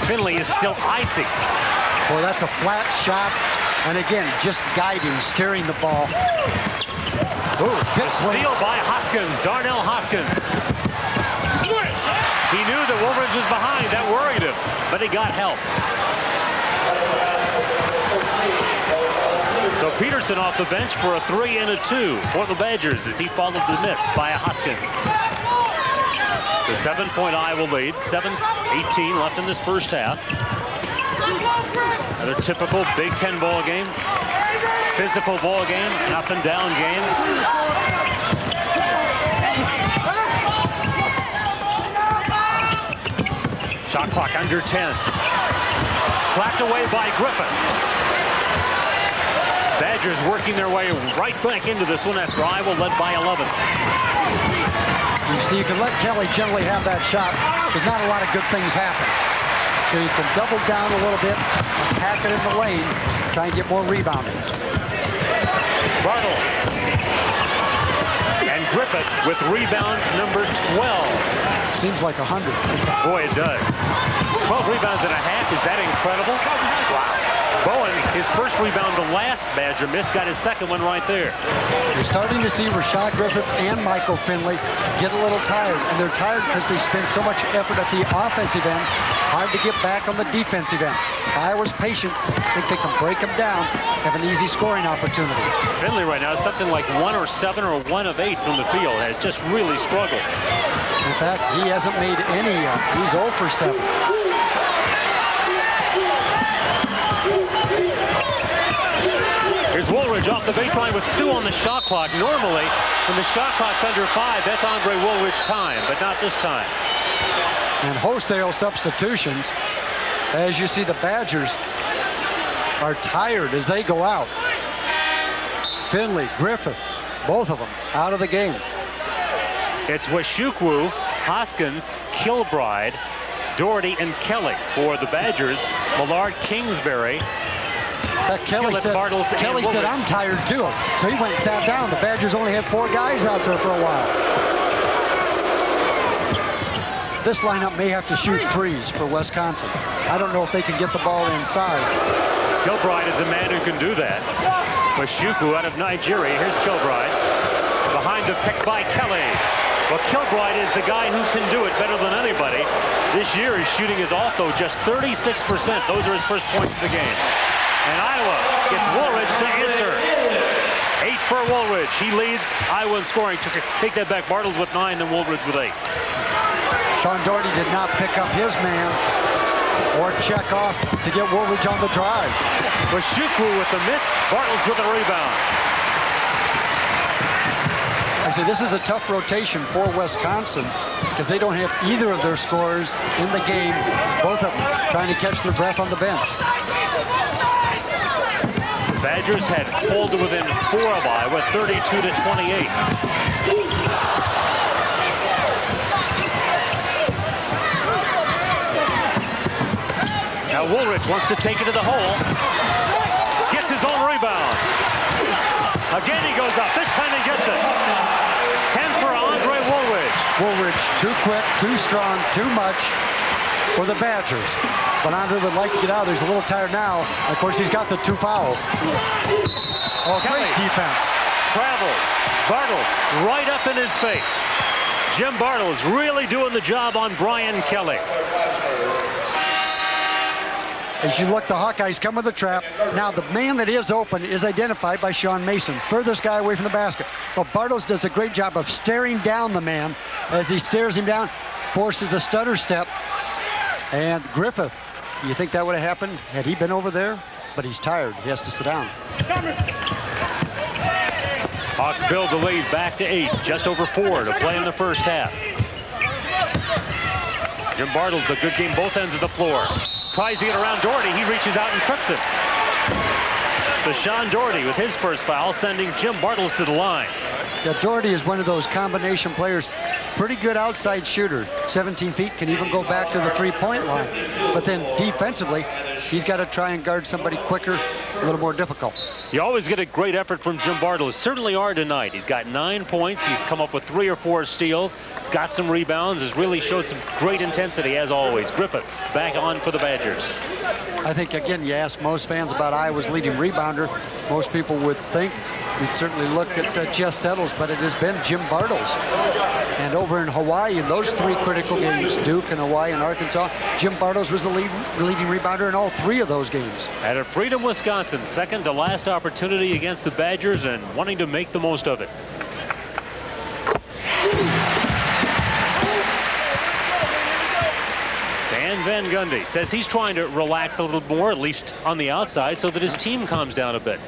Finley is still icy. Boy, that's a flat shot. And again, just guiding, steering the ball. Ooh, The steal by Hoskins, Darnell Hoskins. He knew that Woolridge was behind. That worried him, but he got help. So Peterson off the bench for a 3 and a 2 for the Badgers as he followed the miss by Hoskins. It's a 7-point Iowa lead, 7:18 left in this first half. Another typical Big Ten ball game, physical ball game, an up and down game. Shot clock under 10. Slapped away by Griffith. Badgers working their way right back into this one after Iowa led by 11. You see, you can let Kelly generally have that shot because not a lot of good things happen. So you can double down a little bit and pack it in the lane, try and get more rebounding. Bartels. And Griffith with rebound number 12. Seems like 100. Boy, it does. 12 rebounds and a half. Is that incredible? Wow. Bowen, his first rebound, the last Badger miss, got his second one right there. You're starting to see Rashard Griffith and Michael Finley get a little tired, and they're tired because they spend so much effort at the offensive end. Hard to get back on the defensive end. Iowa's patient. I think they can break them down, have an easy scoring opportunity. Finley right now is something like 1 or 7 or 1 of 8 from the field. Has just really struggled. In fact, he hasn't made any yet. He's 0 for 7. Here's Woolridge off the baseline with 2 on the shot clock. Normally, when the shot clock's under 5, that's Andre Woolridge time, but not this time. And wholesale substitutions, as you see, the Badgers are tired as they go out. Finley, Griffith, both of them out of the game. It's Washukwu, Hoskins, Kilbride, Doherty, and Kelly for the Badgers. Millard, Kingsbury. Kelly said, I'm tired too. So he went and sat down. The Badgers only had 4 guys out there for a while. This lineup may have to shoot threes for Wisconsin. I don't know if they can get the ball inside. Kilbride is a man who can do that. Washukwu out of Nigeria. Here's Kilbride. Behind the pick by Kelly. Well, Kilbride is the guy who can do it better than anybody. This year his shooting is off, though, just 36%. Those are his first points of the game. And Iowa gets Woolridge to answer. 8 for Woolridge. He leads Iowa in scoring. Take that back. Bartels with 9, then Woolridge with 8. Sean Doherty did not pick up his man or check off to get Woolridge on the drive. Washukwu with the miss. Bartels with a rebound. I say this is a tough rotation for Wisconsin because they don't have either of their scorers in the game. Both of them trying to catch their breath on the bench. Badgers had pulled to within 4 of Iowa, 32-28. Now Woolridge wants to take it to the hole. Gets his own rebound. Again he goes up. This time he gets it. 10 for Andre Woolridge. Woolridge too quick, too strong, too much for the Badgers. But Andre would like to get out. He's a little tired now. Of course, he's got the 2 fouls. Oh, great defense. Travels. Bartels right up in his face. Jim Bartels really doing the job on Brian Kelly. As you look, the Hawkeyes come with the trap. Now, the man that is open is identified by Sean Mason. Furthest guy away from the basket. But Bartels does a great job of staring down the man. As he stares him down, forces a stutter step. And Griffith, you think that would have happened had he been over there? But he's tired. He has to sit down. Hawks build the lead back to 8. Just over 4 to play in the first half. Jim Bartels, a good game both ends of the floor. Tries to get around Doherty. He reaches out and trips him. Sean Doherty with his first foul, sending Jim Bartels to the line. Yeah, Doherty is one of those combination players. Pretty good outside shooter. 17 feet, can even go back to the 3-point line. But then defensively, he's got to try and guard somebody quicker a little more difficult. You always get a great effort from Jim Bartels. Certainly are tonight. He's got 9 points. He's come up with 3 or 4 steals. He's got some rebounds. Has really showed some great intensity as always. Griffith back on for the Badgers. I think, again, you ask most fans about Iowa's leading rebounder. Most people would think you'd certainly look at Jess Settles, but it has been Jim Bartels. And over in Hawaii, in those 3 critical games, Duke and Hawaii and Arkansas, Jim Bartels was the leading rebounder in all 3 of those games. At a Freedom, Wisconsin, second to last opportunity against the Badgers and wanting to make the most of it. Stan Van Gundy says he's trying to relax a little more, at least on the outside, so that his team calms down a bit.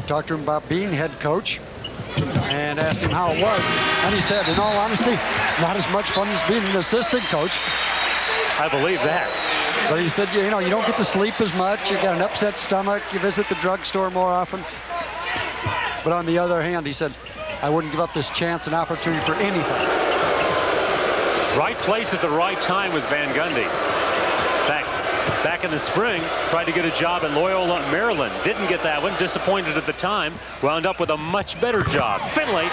Talked to him about being head coach and asked him how it was. And he said, in all honesty, it's not as much fun as being an assistant coach. I believe that. But he said, you know, you don't get to sleep as much. You got an upset stomach. You visit the drugstore more often. But on the other hand, he said, I wouldn't give up this chance and opportunity for anything. Right place at the right time was Van Gundy. Back in the spring, tried to get a job in Loyola, Maryland. Didn't get that one, disappointed at the time. Wound up with a much better job. Finley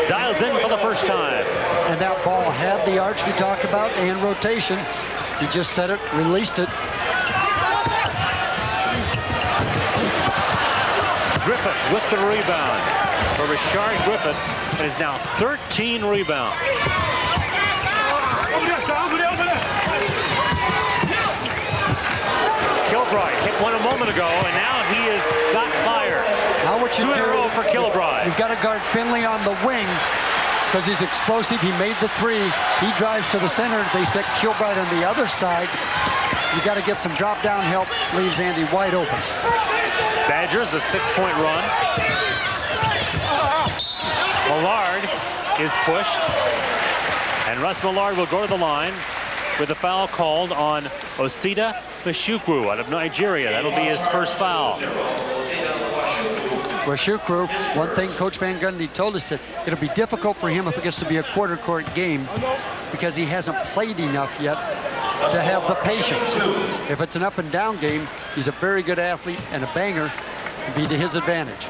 dials in for the first time. And that ball had the arch we talked about and rotation. He just set it, released it. Griffith with the rebound for Rashard Griffith. It is now 13 rebounds. Kilbride hit one a moment ago, and now he has got fire. Now what you 2 in do, a row for Kilbride. You've got to guard Finley on the wing because he's explosive. He made the 3. He drives to the center. They set Kilbride on the other side. You got to get some drop-down help. Leaves Andy wide open. Badgers a 6-point run. Millard is pushed, and Russ Millard will go to the line with a foul called on Osita Meshukwu out of Nigeria. That'll be his first foul. Meshukwu, one thing Coach Van Gundy told us that it'll be difficult for him if it gets to be a quarter court game because he hasn't played enough yet to have the patience. If it's an up and down game, he's a very good athlete and a banger. It'd be to his advantage.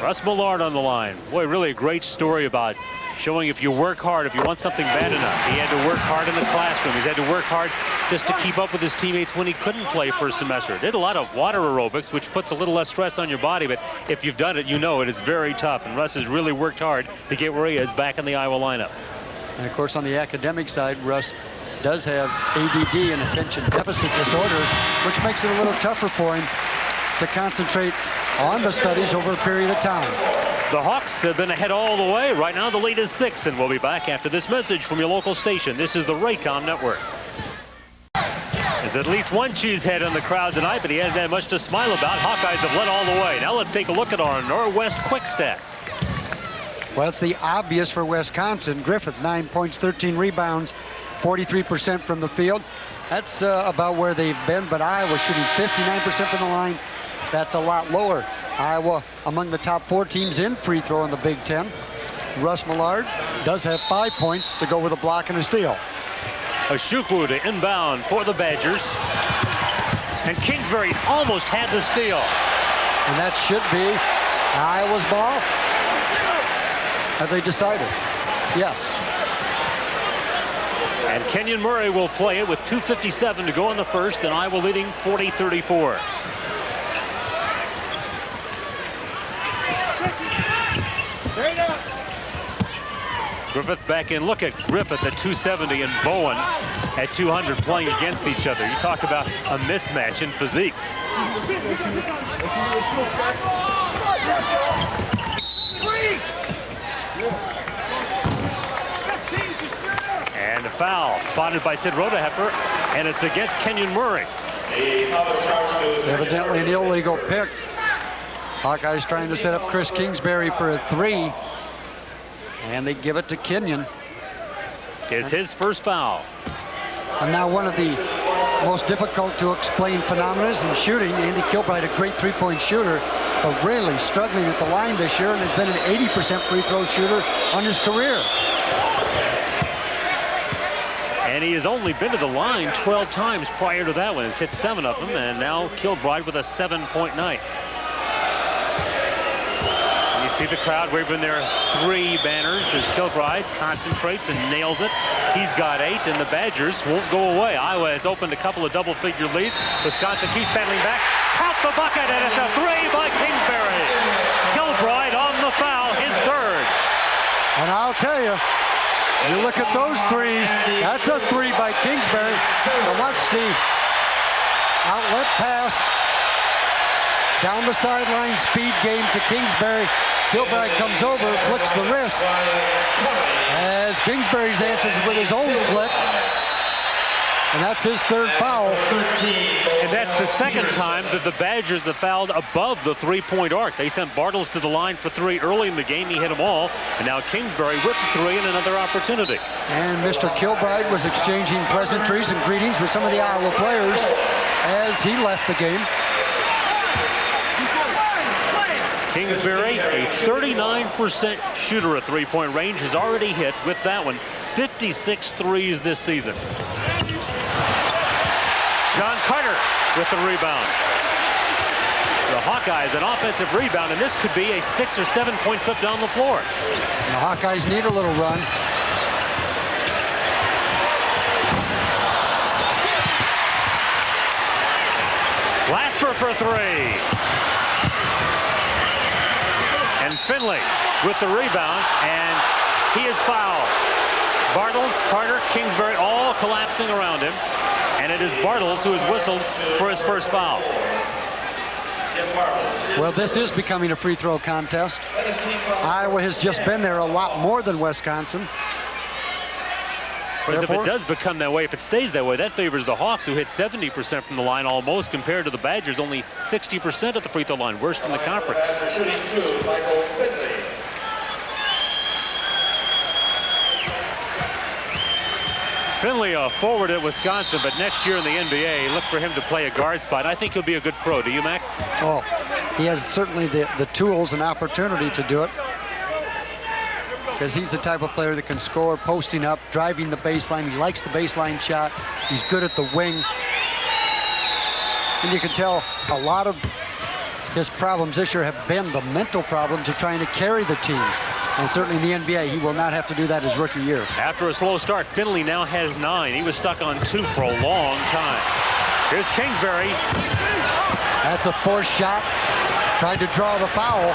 Russ Millard on the line. Boy, really a great story about showing if you work hard, if you want something bad enough. He had to work hard in the classroom. He's had to work hard just to keep up with his teammates when he couldn't play for a semester. Did a lot of water aerobics, which puts a little less stress on your body, but if you've done it, you know it is very tough. And Russ has really worked hard to get where he is back in the Iowa lineup. And of course, on the academic side, Russ does have ADD and attention deficit disorder, which makes it a little tougher for him to concentrate on the studies over a period of time. The Hawks have been ahead all the way. Right now the lead is 6, and we'll be back after this message from your local station. This is the Raycom Network. There's at least one cheesehead in the crowd tonight, but he hasn't had much to smile about. Hawkeyes have led all the way. Now let's take a look at our Norwest quick stat. Well, it's the obvious for Wisconsin. Griffith, 9 points, 13 rebounds, 43% from the field. That's about where they've been, but Iowa shooting 59% from the line. That's a lot lower. Iowa among the top 4 teams in free throw in the Big Ten. Russ Millard does have 5 points to go with a block and a steal. Meshukwu to inbound for the Badgers. And Kingsbury almost had the steal. And that should be Iowa's ball. Have they decided? Yes. And Kenyon Murray will play it with 2:57 to go in the first, and Iowa leading 40-34. Griffith back in. Look at Griffith at 270 and Bowen at 200 playing against each other. You talk about a mismatch in physiques. And a foul spotted by Sid Rodeheffer, and it's against Kenyon Murray. Evidently an illegal pick. Hawkeyes trying to set up Chris Kingsbury for a 3. And they give it to Kenyon. It's his first foul. And now one of the most difficult to explain phenomena in shooting. Andy Kilbride, a great 3-point shooter, but really struggling at the line this year and has been an 80% free throw shooter on his career. And he has only been to the line 12 times prior to that one. He's hit 7 of them, and now Kilbride with a 7-point night. And you see the crowd waving their 3 banners as Kilbride concentrates and nails it. He's got 8, and the Badgers won't go away. Iowa has opened a couple of double-figure leads. Wisconsin keeps battling back. Count the bucket, and it's a 3 by Kingsbury. Kilbride on the foul, his 3rd. And I'll tell you, you look at those 3s, that's a 3 by Kingsbury. Now watch the outlet pass. Down the sideline, speed game to Kingsbury. Kilbride comes over, flicks the wrist. As Kingsbury's answers with his own flick. And that's his 3rd foul. And that's the 2nd time that the Badgers have fouled above the 3-point arc. They sent Bartels to the line for 3 early in the game. He hit them all. And now Kingsbury with the 3 and another opportunity. And Mr. Kilbride was exchanging pleasantries and greetings with some of the Iowa players as he left the game. Kingsbury, a 39% shooter at 3-point range, has already hit with that one 56 threes this season. John Carter with the rebound. The Hawkeyes an offensive rebound, and this could be a 6 or 7-point trip down the floor. And the Hawkeyes need a little run. Lasper for 3. And Finley with the rebound, and he is fouled. Bartels, Carter, Kingsbury all collapsing around him. And it is Bartels who has whistled for his 1st foul. Well, this is becoming a free throw contest. Iowa has just been there a lot more than Wisconsin. Whereas if it does become that way, if it stays that way, that favors the Hawks, who hit 70% from the line almost, compared to the Badgers, only 60% at the free throw line, worst in the conference. Finley, a forward at Wisconsin, but next year in the NBA, look for him to play a guard spot. I think he'll be a good pro. Do you, Mac? Oh, he has certainly the tools and opportunity to do it. Because he's the type of player that can score posting up, driving the baseline. He likes the baseline shot. He's good at the wing. And you can tell a lot of his problems this year have been the mental problems of trying to carry the team. And certainly in the NBA, he will not have to do that his rookie year. After a slow start, Finley now has 9. He was stuck on 2 for a long time. Here's Kingsbury. That's a forced shot. Tried to draw the foul.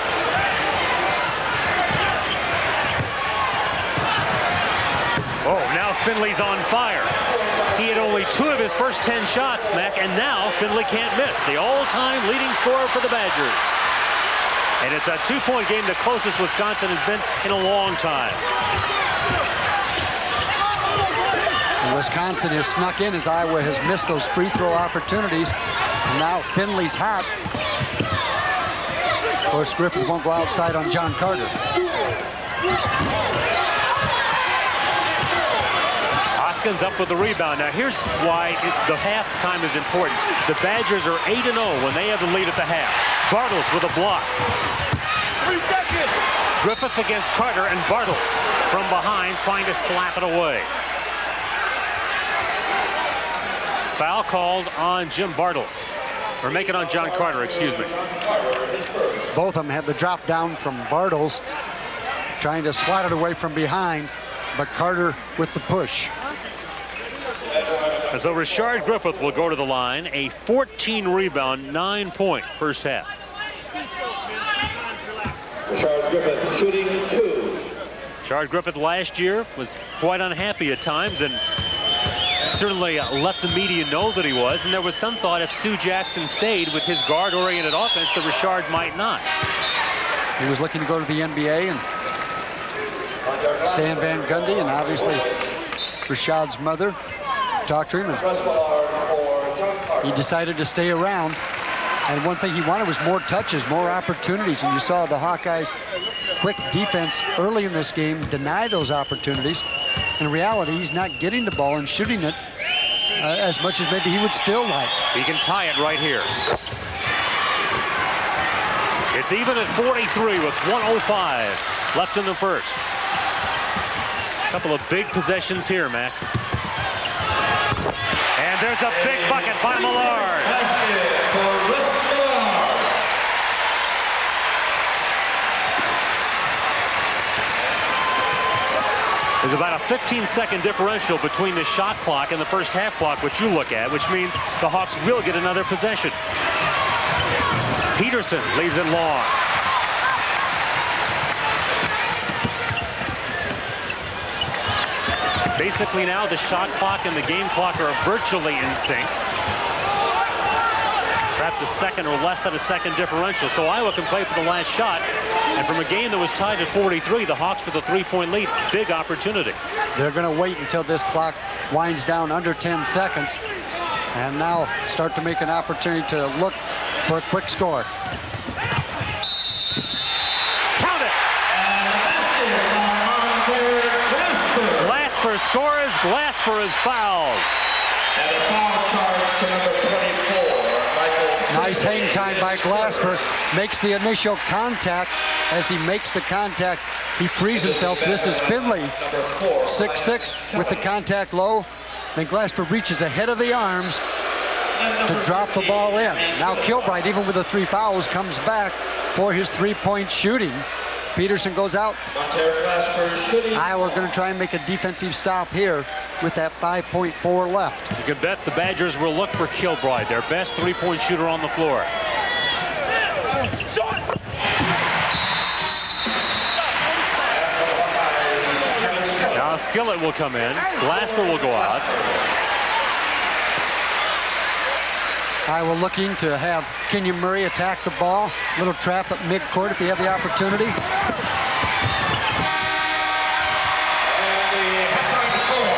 Oh, now Finley's on fire. He had only 2 of his first 10 shots, Mac, and now Finley can't miss. The all-time leading scorer for the Badgers. And it's a 2-point game, the closest Wisconsin has been in a long time. And Wisconsin has snuck in as Iowa has missed those free throw opportunities. And now Finley's hot. Of course, Griffith won't go outside on John Carter. Hoskins up with the rebound. Now here's why the halftime is important. The Badgers are 8-0 when they have the lead at the half. Bartels with a block. 3 seconds. Griffith against Carter, and Bartels from behind trying to slap it away. Foul called on Jim Bartels. Or make it on John Carter, excuse me. Both of them had the drop down from Bartels, trying to swat it away from behind, but Carter with the push. And so Rashard Griffith will go to the line, a 14-rebound, 9-point first half. Rashard Griffith shooting 2. Rashard Griffith last year was quite unhappy at times and certainly let the media know that he was. And there was some thought if Stu Jackson stayed with his guard-oriented offense that Rashard might not. He was looking to go to the NBA, and Stan Van Gundy and obviously Rashad's mother talked to him, and he decided to stay around. And one thing he wanted was more touches, more opportunities. And you saw the Hawkeyes' quick defense early in this game deny those opportunities. In reality, he's not getting the ball and shooting it as much as maybe he would still like. He can tie it right here. It's even at 43 with 1:05 left in the first. A couple of big possessions here, Mac. And there's a big bucket by Millard. There's about a 15-second differential between the shot clock and the first half clock, which you look at, which means the Hawks will get another possession. Peterson leaves it long. Basically now the shot clock and the game clock are virtually in sync. Perhaps a second or less than a second differential. So Iowa can play for the last shot. And from a game that was tied at 43, the Hawks for the three-point lead. Big opportunity. They're going to wait until this clock winds down under 10 seconds. And now start to make an opportunity to look for a quick score. Count it! Glasper scores. Glasper is fouled. And a foul charge to number 24. Nice hang time by Glasper. Makes the initial contact. As he makes the contact, he frees himself. This is Finley, 6'6", with the contact low. Then Glasper reaches ahead of the arms to drop the ball in. Now Kilbride, even with the 3 fouls, comes back for his three-point shooting. Peterson goes out. Iowa going to try and make a defensive stop here with that 5.4 left. You can bet the Badgers will look for Kilbride, their best three-point shooter on the floor. Now Skillett will come in. Glasper will go out. Iowa looking to have Kenyon Murray attack the ball. Little trap at midcourt if they have the opportunity.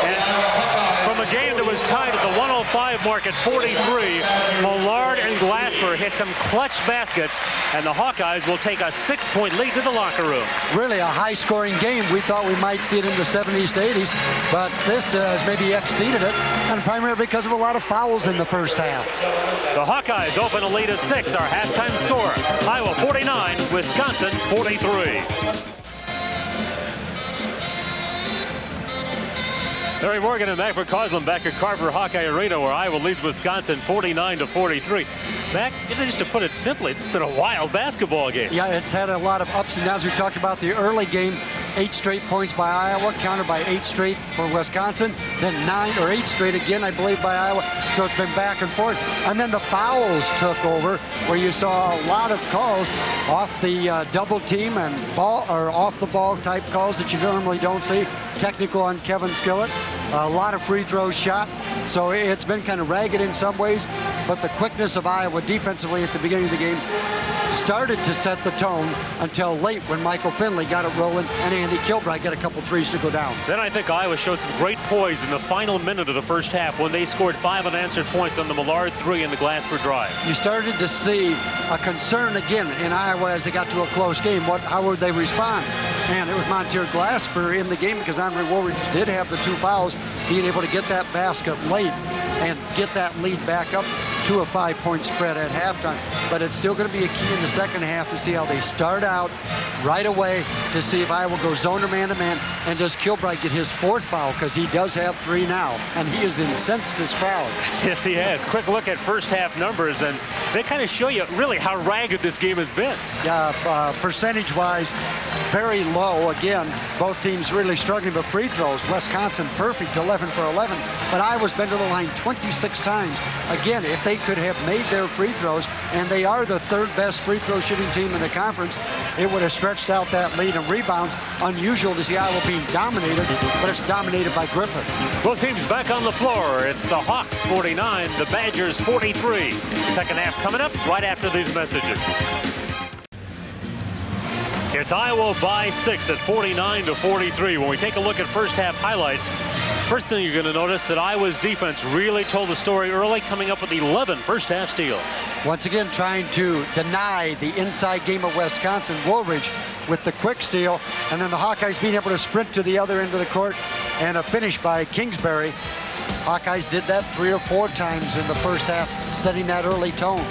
And from a game that was tied at the 105 mark at 43, Millard and Glasper hit some clutch baskets, and the Hawkeyes will take a 6-point lead to the locker room. Really a high-scoring game. We thought we might see it in the 70s to 80s, but this has maybe exceeded it, and primarily because of a lot of fouls in the first half. The Hawkeyes open a lead at 6. Our halftime score: Iowa 49, Wisconsin 43. Larry Morgan and Mac McCausland back at Carver-Hawkeye Arena, where Iowa leads Wisconsin 49-43. Mac, just to put it simply, it's been a wild basketball game. Yeah, it's had a lot of ups and downs. We talked about the early game, 8 straight points by Iowa, countered by 8 straight for Wisconsin, then 9 or 8 straight again, I believe, by Iowa. So it's been back and forth. And then the fouls took over, where you saw a lot of calls off the double team and ball or off the ball type calls that you normally don't see. Technical on Kevin Skillett. A lot of free throws shot. So it's been kind of ragged in some ways, but the quickness of Iowa defensively at the beginning of the game started to set the tone until late when Michael Finley got it rolling and Andy Kilbride got a couple threes to go down. Then I think Iowa showed some great poise in the final minute of the first half when they scored 5 unanswered points on the Millard 3 and the Glasper drive. You started to see a concern again in Iowa as they got to a close game. How would they respond? And it was Monteer Glasper in the game because Andre Woolridge did have the 2 fouls, being able to get that basket late and get that lead back up to a 5-point spread at halftime. But it's still going to be a key in the second half to see how they start out right away, to see if Iowa goes zone or man-to-man, and does Kilbride get his 4th foul, because he does have 3 now, and he has incensed this crowd. Yes, he has. Quick look at first half numbers, and they kind of show you really how ragged this game has been. Yeah, percentage-wise, very low. Again, both teams really struggling, but free throws, Wisconsin perfect, 11 for 11, but Iowa's been to the line 26 times. Again, if they could have made their free throws, and they are the 3rd best free throw shooting team in the conference, it would have stretched out that lead. And rebounds, unusual to see Iowa being dominated, but it's dominated by Griffith. Both teams back on the floor. It's the Hawks 49, the Badgers 43. Second half coming up right after these messages. It's Iowa by 6 at 49-43. When we take a look at first half highlights, first thing you're going to notice that Iowa's defense really told the story early, coming up with 11 first half steals. Once again, trying to deny the inside game of Wisconsin. Woolridge with the quick steal, and then the Hawkeyes being able to sprint to the other end of the court, and a finish by Kingsbury. Hawkeyes did that 3 or 4 times in the first half, setting that early tone.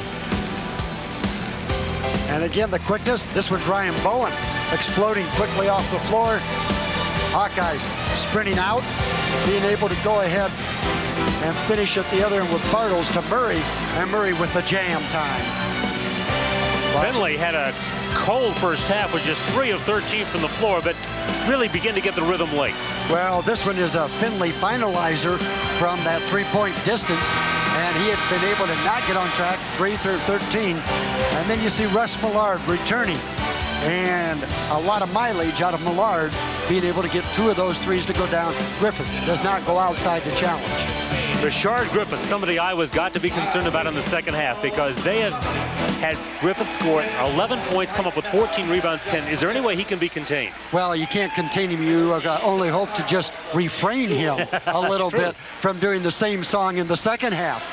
And again, the quickness. This one's Ryan Bowen exploding quickly off the floor. Hawkeyes sprinting out, being able to go ahead and finish at the other end with Bartels to Murray, and Murray with the jam time. Finley had a cold first half with just 3 of 13 from the floor, but really began to get the rhythm late. Well, this one is a Finley finalizer from that three-point distance, and he had been able to not get on track, 3 through 13. And then you see Russ Millard returning, and a lot of mileage out of Millard, being able to get 2 of those threes to go down. Griffith does not go outside to challenge. Rashard Griffith, somebody Iowa's got to be concerned about in the second half, because they have had Griffith score 11 points, come up with 14 rebounds. Ken, is there any way he can be contained? Well, you can't contain him. You only hope to just refrain him a little bit from doing the same song in the second half.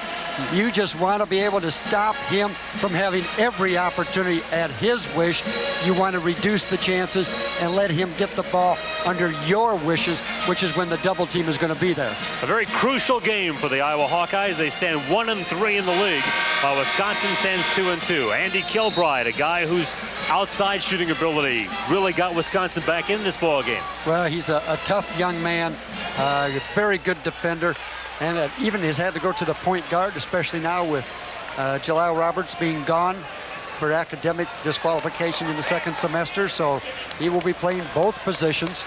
You just want to be able to stop him from having every opportunity at his wish. You want to reduce the chances and let him get the ball under your wishes, which is when the double team is going to be there. A very crucial game for the Iowa Hawkeyes. They stand 1-3 in the league, while Wisconsin stands 2-2. Andy Kilbride, a guy whose outside shooting ability really got Wisconsin back in this ball game. Well, he's a tough young man, a very good defender, and even has had to go to the point guard, especially now with Jalal Roberts being gone for academic disqualification in the second semester, so he will be playing both positions.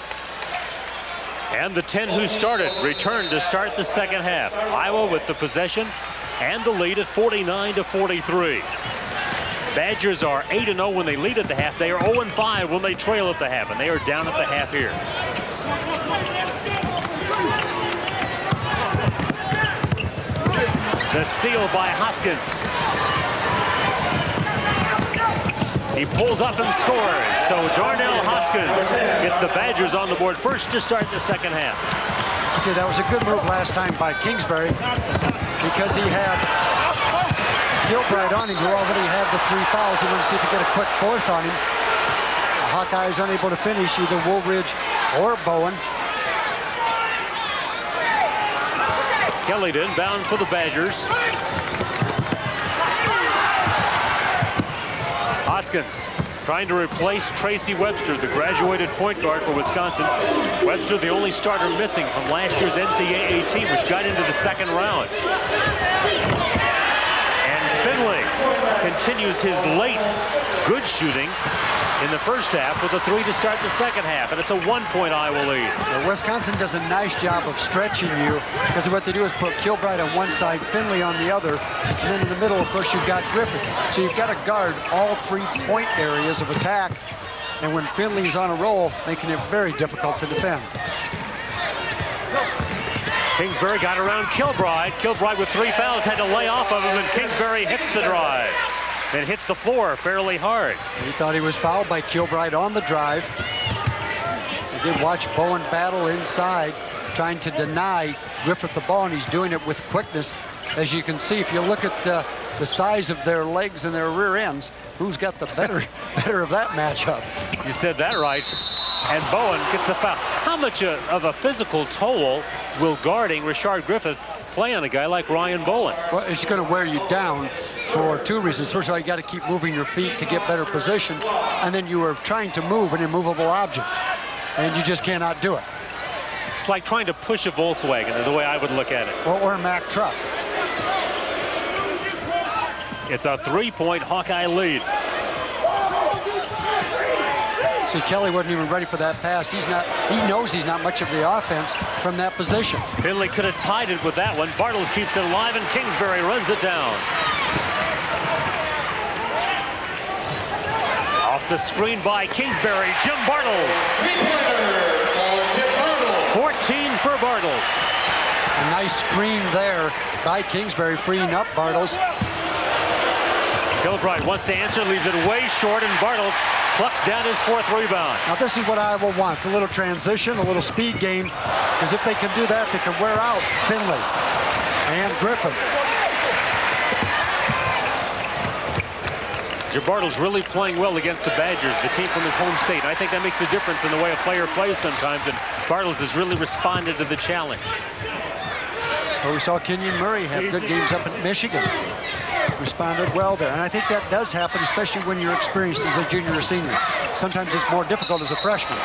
And the 10 who started returned to start the second half. Iowa with the possession and the lead at 49-43. Badgers are 8-0 when they lead at the half. They are 0-5 when they trail at the half, and they are down at the half here. The steal by Hoskins. He pulls up and scores. So Darnell Hoskins gets the Badgers on the board first to start the second half. Okay, that was a good move last time by Kingsbury, because he had Kilbride on him, who already had the 3 fouls. He wanted to see if he could get a quick fourth on him. The Hawkeyes unable to finish either Woolridge or Bowen. Kelly inbound for the Badgers. Hoskins trying to replace Tracy Webster, the graduated point guard for Wisconsin. Webster, the only starter missing from last year's NCAA team, which got into the second round. And Finley continues his late good shooting in the first half with a 3 to start the second half, and it's a 1-point Iowa lead. Well, Wisconsin does a nice job of stretching you, because what they do is put Kilbride on one side, Finley on the other, and then in the middle, of course, you've got Griffith. So you've got to guard all 3-point areas of attack, and when Finley's on a roll, making it very difficult to defend. Kingsbury got around Kilbride. Kilbride with 3 fouls had to lay off of him, and Kingsbury hits the drive. Then hits the floor fairly hard. He thought he was fouled by Kilbride on the drive. We did watch Bowen battle inside, trying to deny Griffith the ball, and he's doing it with quickness. As you can see, if you look at the size of their legs and their rear ends, who's got the better of that matchup? You said that right. And Bowen gets the foul. How much of a physical toll will guarding Rashard Griffith play on a guy like Ryan Bowen? Well, it's going to wear you down for 2 reasons. First of all, you got to keep moving your feet to get better position, and then you are trying to move an immovable object, and you just cannot do it. It's like trying to push a Volkswagen, is the way I would look at it. Or a Mack truck. It's a 3-point Hawkeye lead. See, Kelly wasn't even ready for that pass. He knows he's not much of the offense from that position. Finley could have tied it with that one. Bartels keeps it alive, and Kingsbury runs it down. Off the screen by Kingsbury, Jim Bartels. 14 for Bartels. A nice screen there by Kingsbury, freeing up Bartels. Kilbride wants to answer, leaves it way short, and Bartels plucks down his 4th rebound. Now this is what Iowa wants, a little transition, a little speed game, because if they can do that, they can wear out Finley and Griffith. Jim Bartels really playing well against the Badgers, the team from his home state. I think that makes a difference in the way a player plays sometimes, and Bartels has really responded to the challenge. Well, we saw Kenyon Murray have good games up in Michigan. Responded well there, and I think that does happen, especially when you're experienced as a junior or senior. Sometimes it's more difficult as a freshman.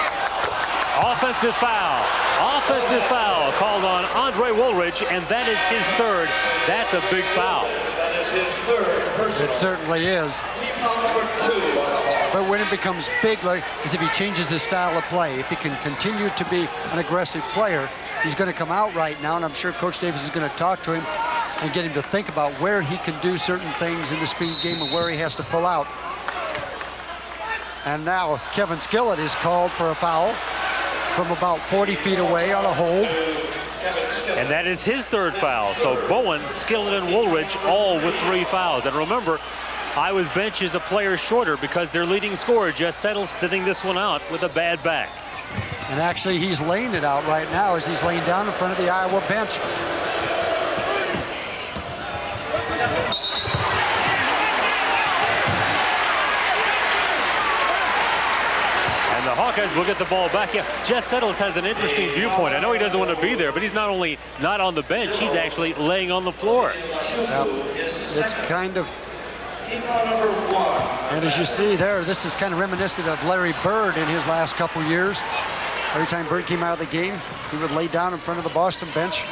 Offensive foul. Offensive foul called on Andre Woolridge, and that is his third. That's a big foul. That is his third personal. It certainly is. Team foul number 2 on the Hawks. But when it becomes big, is if he changes his style of play. If he can continue to be an aggressive player, he's going to come out right now, and I'm sure Coach Davis is going to talk to him and get him to think about where he can do certain things in the speed game and where he has to pull out. And now Kevin Skillett is called for a foul from about 40 feet away on a hold. And that is his third foul. So Bowen, Skillett, and Woolridge all with 3 fouls. And remember, Iowa's bench is a player shorter because their leading scorer, Jess Settles, sitting this one out with a bad back. And actually, he's laying it out right now as he's laying down in front of the Iowa bench. The Hawkeyes will get the ball back. Yeah, Jess Settles has an interesting viewpoint. I know he doesn't want to be there, but he's not only not on the bench, he's actually laying on the floor. It's kind of, and as you see there, this is kind of reminiscent of Larry Bird in his last couple years. Every time Bird came out of the game, he would lay down in front of the Boston bench.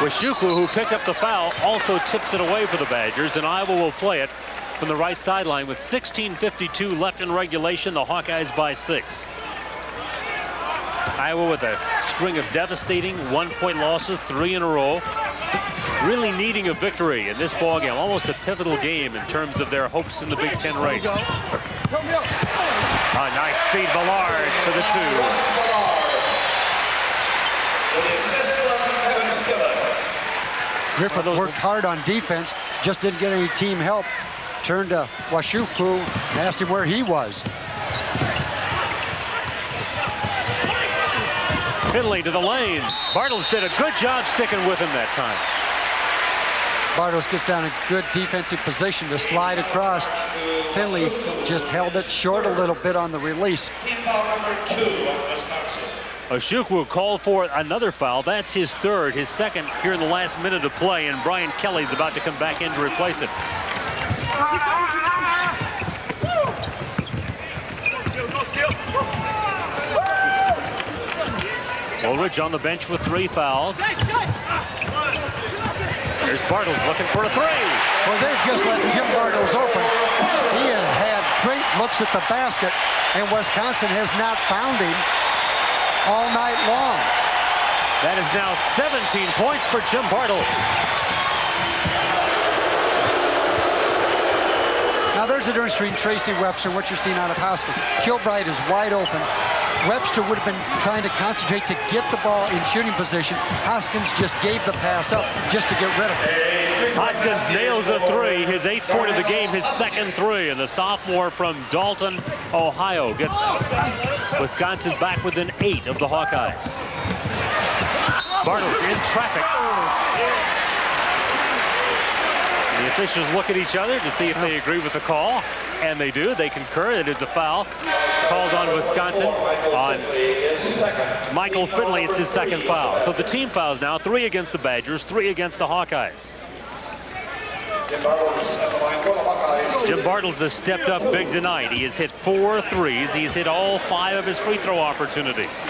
Washukwu, who picked up the foul, also tips it away for the Badgers, and Iowa will play it from the right sideline with 16:52 left in regulation. The Hawkeyes by 6. Iowa with a string of devastating 1-point losses, 3 in a row. Really needing a victory in this ballgame, almost a pivotal game in terms of their hopes in the Big Ten race. A nice speed Ballard for the 2. Griffith worked hard on defense, just didn't get any team help. Turned to Washukwu and asked him where he was. Finley to the lane. Bartels did a good job sticking with him that time. Bartels gets down in good defensive position to slide across. Finley just held it short a little bit on the release. Team foul number 2 on Wisconsin. Washukwu called for another foul. That's his third, his second here in the last minute of play, and Brian Kelly's about to come back in to replace it. Woolridge on the bench with 3 fouls. There's Bartels looking for a 3. Well, they've just let Jim Bartels open. He has had great looks at the basket, and Wisconsin has not found him all night long. That is now 17 points for Jim Bartels. Now there's a difference between Tracy Webster and what you're seeing out of Hoskins. Kilbride is wide open. Webster would have been trying to concentrate to get the ball in shooting position. Hoskins just gave the pass up just to get rid of it. Hoskins nails a 3, his 8th point of the game, his second 3, and the sophomore from Dalton, Ohio, gets Wisconsin back within 8 of the Hawkeyes. Bartels in traffic. The officials look at each other to see if they agree with the call, and they do. They concur. It is a foul called on Wisconsin on Michael Finley. It's his second foul. So the team fouls now, 3 against the Badgers, 3 against the Hawkeyes. Jim Bartels has stepped up big tonight. He has hit 4 threes. He's hit all 5 of his free throw opportunities.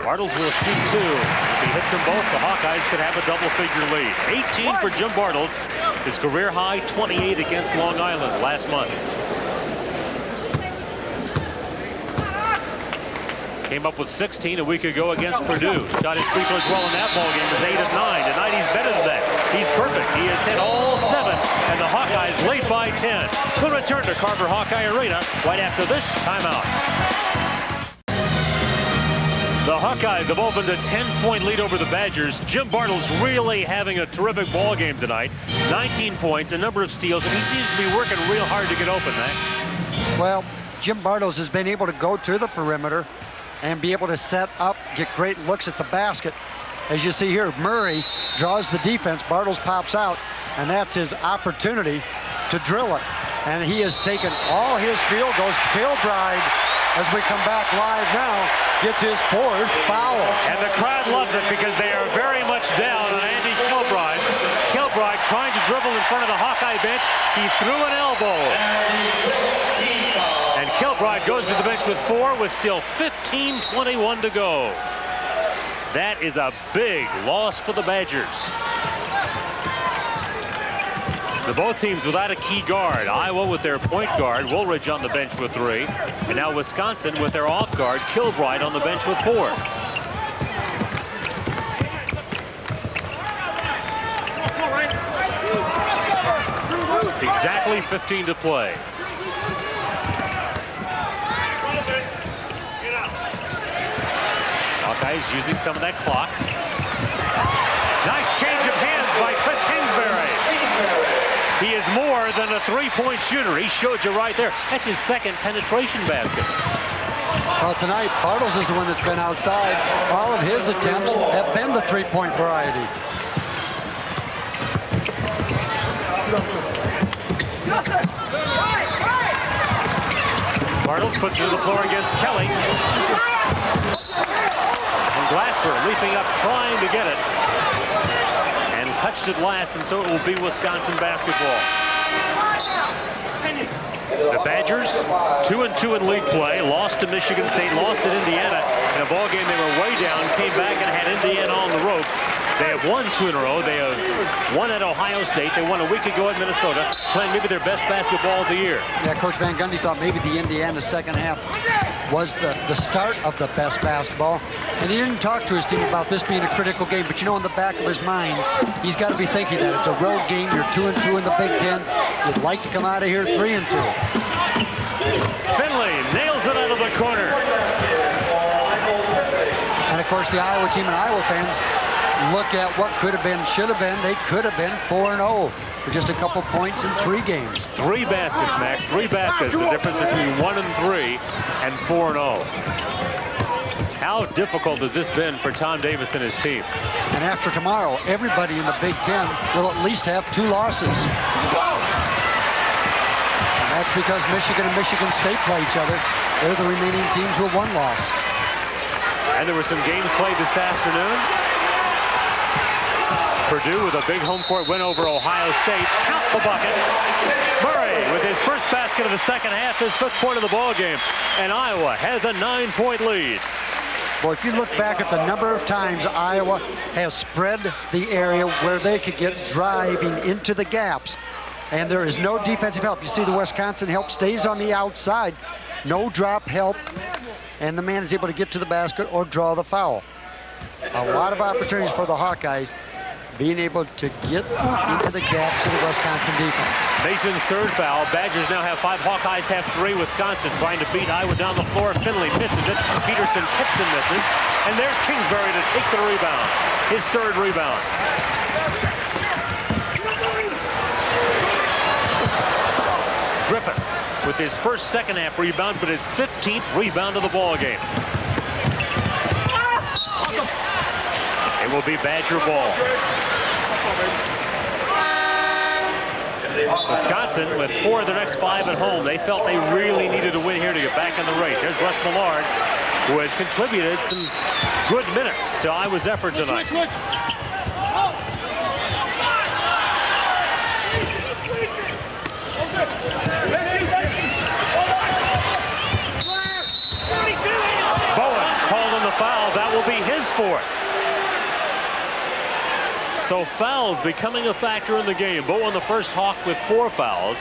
Bartels will shoot 2. If he hits them both, the Hawkeyes could have a double-figure lead. 18 for Jim Bartels. His career high 28 against Long Island last month. Came up with 16 a week ago against Purdue. Shot his free throws well in that ballgame. Was 8 of 9. Tonight he's better than that. He's perfect. He has hit all 7, and the Hawkeyes lead by 10. We'll return to Carver-Hawkeye Arena right after this timeout. The Hawkeyes have opened a 10-point lead over the Badgers. Jim Bartels really having a terrific ball game tonight. 19 points, a number of steals, and he seems to be working real hard to get open, Mac. Well, Jim Bartels has been able to go to the perimeter and be able to set up, get great looks at the basket. As you see here, Murray draws the defense. Bartels pops out, and that's his opportunity to drill it. And he has taken all his field goals. Kilbride, as we come back live now, gets his 4th foul. And the crowd loves it because they are very much down on Andy Kilbride. Kilbride trying to dribble in front of the Hawkeye bench. He threw an elbow. And Kilbride goes to the bench with 4 with still 15:21 to go. That is a big loss for the Badgers. So both teams without a key guard. Iowa with their point guard, Woolridge on the bench with 3. And now Wisconsin with their off guard, Kilbride on the bench with 4. Exactly 15 to play. Hawkeyes using some of that clock. Nice change of hands by Chris Kingsbury. He is more than a three-point shooter. He showed you right there. That's his second penetration basket. Well, tonight, Bartels is the one that's been outside. All of his attempts have been the three-point variety. Bartels puts it to the floor against Kelly. And Glasper leaping up, trying to get it. And touched it last, and so it will be Wisconsin basketball. The Badgers, 2-2 in league play, lost to Michigan State, lost at Indiana. In a ball game they were way down, came back and had Indiana on the ropes. They have won 2 in a row. They have won at Ohio State. They won a week ago at Minnesota, playing maybe their best basketball of the year. Yeah, Coach Van Gundy thought maybe the Indiana second half was the start of the best basketball. And he didn't talk to his team about this being a critical game, but you know, in the back of his mind, he's got to be thinking that it's a road game. You're 2-2 in the Big Ten. You'd like to come out of here 3-2. Finley nails it out of the corner. And of course, the Iowa team and Iowa fans look at what could have been, should have been. They could have been 4-0 for just a couple points in 3 games. 3 baskets, Mac. 3 baskets. The difference between 1-3 and 4-0. How difficult has this been for Tom Davis and his team? And after tomorrow, everybody in the Big Ten will at least have 2 losses. And that's because Michigan and Michigan State play each other. They're the remaining teams with 1 loss. And there were some games played this afternoon. Purdue with a big home court win over Ohio State. Count the bucket. Murray with his first basket of the second half, his 5th point of the ball game. And Iowa has a 9-point lead. Boy, if you look back at the number of times Iowa has spread the area where they could get driving into the gaps, and there is no defensive help. You see the Wisconsin help stays on the outside. No drop help, and the man is able to get to the basket or draw the foul. A lot of opportunities for the Hawkeyes, being able to get into the gaps of the Wisconsin defense. Mason's 3rd foul. Badgers now have 5. Hawkeyes have 3. Wisconsin trying to beat Iowa down the floor. Finley misses it. Peterson tips and misses. And there's Kingsbury to take the rebound. His 3rd rebound. Griffith with his first second half rebound, but his 15th rebound of the ball game. It will be Badger ball. Wisconsin with 4 of their next 5 at home. They felt they really needed to win here to get back in the race. Here's Russ Millard, who has contributed some good minutes to Iowa's effort tonight. Bowen called on the foul. That will be his 4th. So fouls becoming a factor in the game. Bowen the first Hawk with 4 fouls,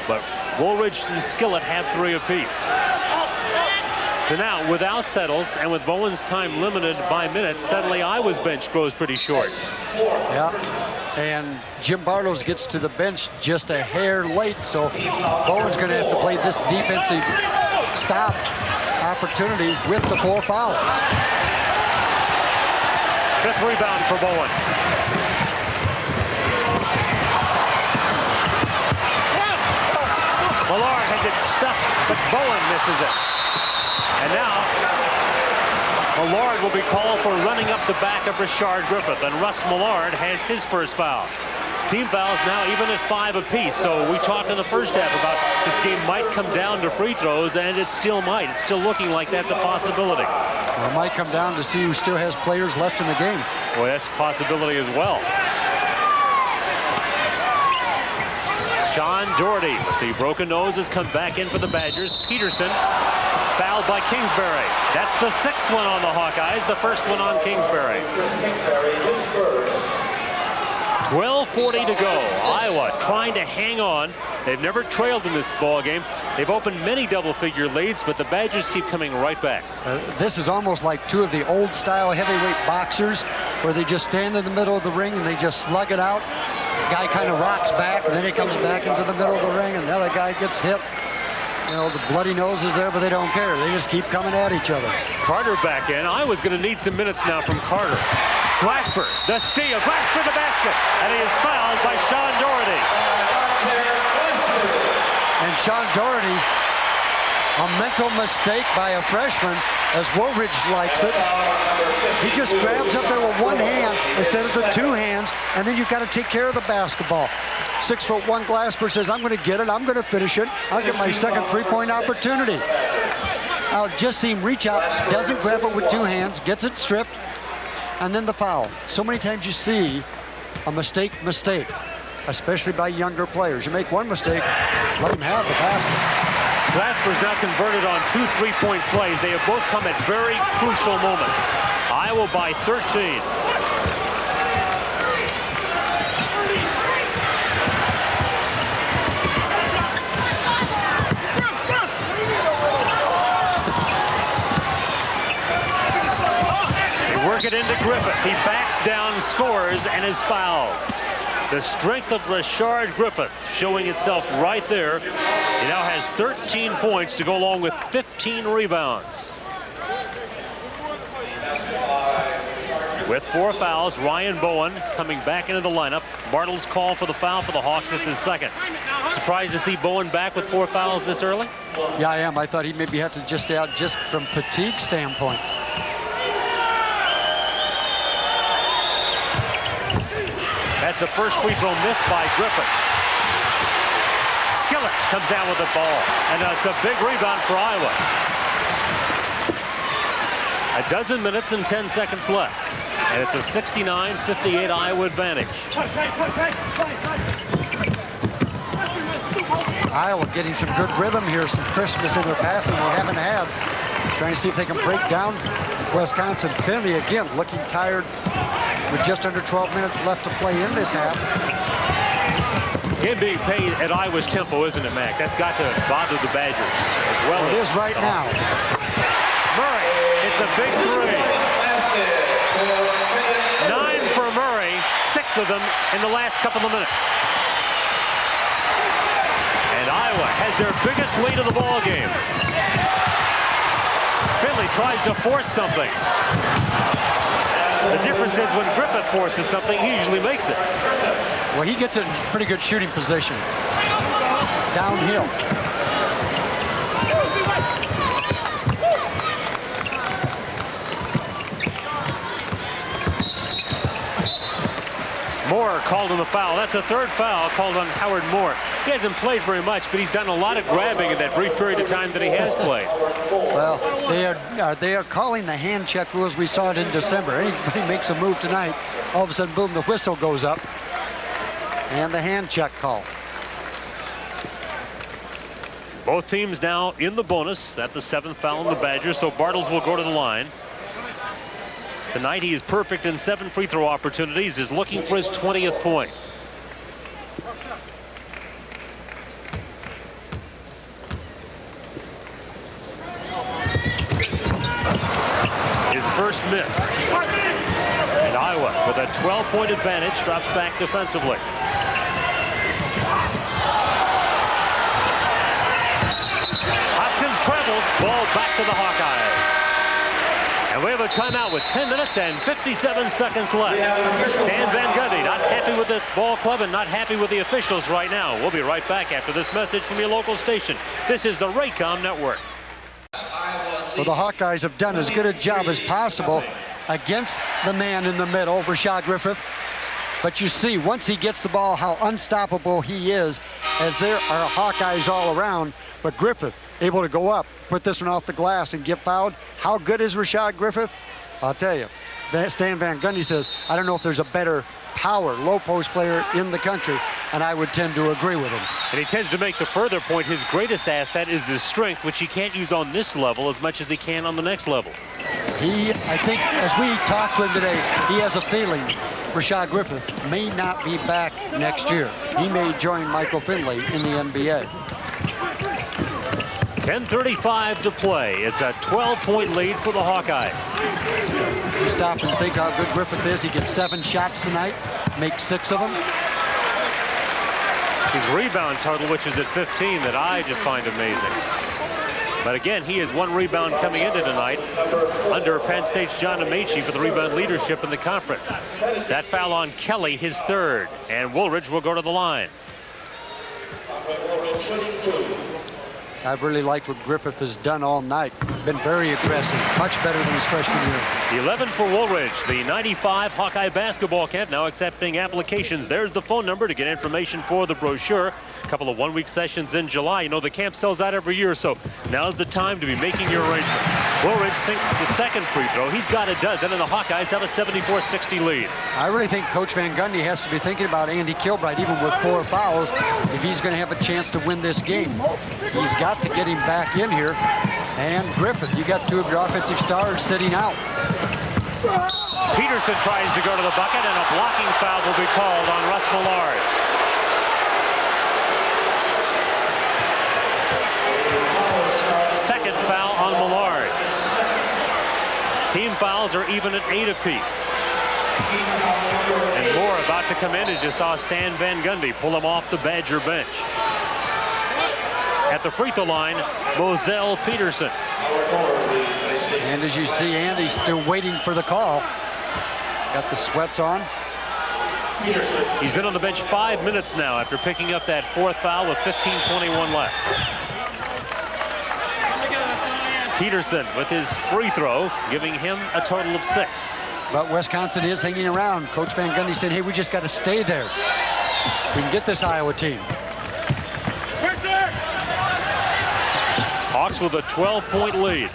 but Woolridge and Skillett have 3 apiece. So now, without Settles and with Bowen's time limited by minutes, suddenly Iowa's bench grows pretty short. Yeah, and Jim Bartels gets to the bench just a hair late, so Bowen's going to have to play this defensive stop opportunity with the 4 fouls. 5th rebound for Bowen. Millard had it stuffed, but Bowen misses it. And now, Millard will be called for running up the back of Rashard Griffith, and Russ Millard has his first foul. Team fouls now even at 5 apiece, so we talked in the first half about this game might come down to free throws, and it still might. It's still looking like that's a possibility. Well, it might come down to see who still has players left in the game. Boy, that's a possibility as well. Sean Doherty with the broken nose has come back in for the Badgers. Peterson fouled by Kingsbury. That's the 6th one on the Hawkeyes, the 1st one on Kingsbury. 12:40 to go. Iowa trying to hang on. They've never trailed in this ball game. They've opened many double-figure leads, but the Badgers keep coming right back. This is almost like two of the old-style heavyweight boxers where they just stand in the middle of the ring and they just slug it out. The guy kind of rocks back, and then he comes back into the middle of the ring, and the other guy gets hit. You know, the bloody nose is there, but they don't care. They just keep coming at each other. Carter back in. Iowa's going to need some minutes now from Carter. Glasper, the steal. Glasper the basket. And he is fouled by Sean Doherty. And Sean Doherty, a mental mistake by a freshman, as Woolridge likes it. He just grabs up there with one hand instead of the two hands, and then you've got to take care of the basketball. 6'1" Glasper says, I'm going to get it, I'm going to finish it, I'll get my second three-point opportunity. I'll just see him reach out, doesn't grab it with two hands, gets it stripped, and then the foul. So many times you see a mistake, especially by younger players. You make one mistake, let him have the basket. Glasper's now converted on 2 3-point plays. They have both come at very crucial moments. Iowa by 13. They work it into Griffith. He backs down, scores, and is fouled. The strength of Rashard Griffith showing itself right there. He now has 13 points to go along with 15 rebounds. With 4 fouls, Ryan Bowen coming back into the lineup. Bartels called for the foul for the Hawks. It's his second. Surprised to see Bowen back with 4 fouls this early? Yeah, I am. I thought he'd maybe have to just stay out just from fatigue standpoint. That's the first free throw missed by Griffith. Skillett comes down with the ball, and it's a big rebound for Iowa. 12 minutes and 10 seconds left, and it's a 69-58 Iowa advantage. Iowa getting some good rhythm here, some crispness in their passing they haven't had. Trying to see if they can break down Wisconsin. Finley again looking tired with just under 12 minutes left to play in this half. It's game being paid at Iowa's tempo, isn't it, Mac? That's got to bother the Badgers as well. It is right now. Murray, it's a big three. 9 for Murray, 6 of them in the last couple of minutes. And Iowa has their biggest lead of the ball game. Finley tries to force something. The difference is when Griffith forces something, he usually makes it. Well, he gets it in pretty good shooting position. Downhill. Moore called on the foul. That's a 3rd foul called on Howard Moore. He hasn't played very much, but he's done a lot of grabbing in that brief period of time that he has played. Well, they are calling the hand check rules. We saw it in December. Anybody makes a move tonight, all of a sudden, boom, the whistle goes up. And the hand check call. Both teams now in the bonus. That's the 7th foul on the Badgers, so Bartels will go to the line. Tonight he is perfect in 7 free throw opportunities, is looking for his 20th point. His first miss. And Iowa, with a 12-point advantage, drops back defensively. Hoskins travels, ball back to the Hawkeyes. And we have a timeout with 10 minutes and 57 seconds left. Stan Van Gundy not happy with the ball club and not happy with the officials right now. We'll be right back after this message from your local station. This is the Raycom Network. Well, the Hawkeyes have done as good a job as possible against the man in the middle, Rashard Griffith. But you see, once he gets the ball, how unstoppable he is, as there are Hawkeyes all around. But Griffith able to go up, put this one off the glass and get fouled. How good is Rashard Griffith? I'll tell you. Stan Van Gundy says, I don't know if there's a better power low post player in the country and I would tend to agree with him. And he tends to make the further point his greatest asset is his strength, which he can't use on this level as much as he can on the next level. I think, as we talked to him today, he has a feeling Rashard Griffith may not be back next year. He may join Michael Finley in the NBA. 10:35 to play. It's a 12-point lead for the Hawkeyes. You stop and think how good Griffith is. He gets 7 shots tonight, makes 6 of them. It's his rebound total, which is at 15, that I just find amazing. But again, he has 1 rebound coming into tonight under Penn State's John Amaechi for the rebound leadership in the conference. That foul on Kelly, his 3rd, and Woolridge will go to the line. I've really liked what Griffith has done all night. Been very aggressive, much better than his freshman year. 11 for Woolridge, the 95 Hawkeye basketball camp now accepting applications. There's the phone number to get information for the brochure. A couple of 1-week sessions in July. You know, the camp sells out every year, so now's the time to be making your arrangements. Woolridge sinks the 2nd free throw. He's got a dozen, and the Hawkeyes have a 74-60 lead. I really think Coach Van Gundy has to be thinking about Andy Kilbride, even with 4 fouls, if he's going to have a chance to win this game. He's got to get him back in here. And Griffith, you got 2 of your offensive stars sitting out. Peterson tries to go to the bucket, and a blocking foul will be called on Russ Millard. Second foul on Millard. Team fouls are even at 8 apiece. And more about to come in, as you saw Stan Van Gundy pull him off the Badger bench. At the free throw line, Moselle Peterson. And as you see, Andy's still waiting for the call. Got the sweats on. He's been on the bench 5 minutes now after picking up that 4th foul with 15:21 left. Peterson with his free throw, giving him a total of 6. But Wisconsin is hanging around. Coach Van Gundy said, hey, we just got to stay there. We can get this Iowa team. Hawks with a 12-point lead.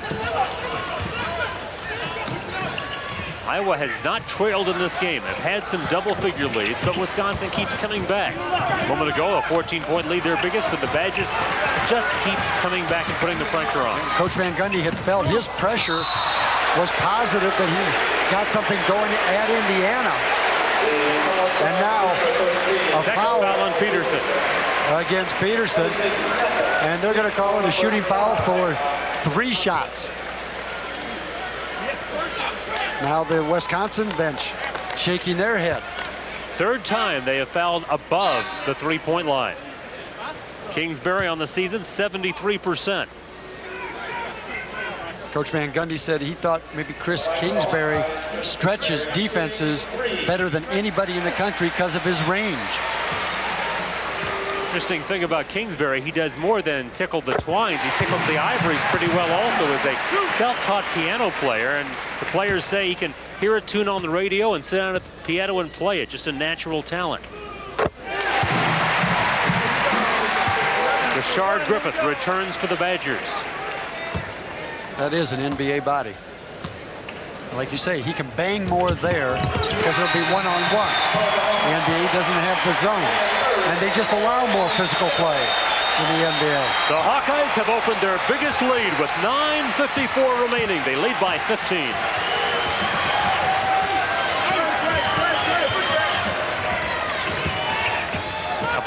Iowa has not trailed in this game. They've had some double-figure leads, but Wisconsin keeps coming back. A moment ago, a 14-point lead, their biggest, but the Badgers just keep coming back and putting the pressure on. Coach Van Gundy had felt his pressure was positive, that he got something going at Indiana. And now a foul on Peterson. Against Peterson. And they're going to call it a shooting foul for 3 shots. Now the Wisconsin bench shaking their head. 3rd time they have fouled above the 3-point line. Kingsbury on the season, 73%. Coach Van Gundy said he thought maybe Chris Kingsbury stretches defenses better than anybody in the country because of his range. Interesting thing about Kingsbury, he does more than tickle the twines. He tickles the ivories pretty well also as a self-taught piano player. And the players say he can hear a tune on the radio and sit down at the piano and play it. Just a natural talent. Rashard Griffith returns for the Badgers. That is an NBA body. Like you say, he can bang more there because it'll be one-on-one. The NBA doesn't have the zones. And they just allow more physical play in the NBA. The Hawkeyes have opened their biggest lead with 9:54 remaining. They lead by 15.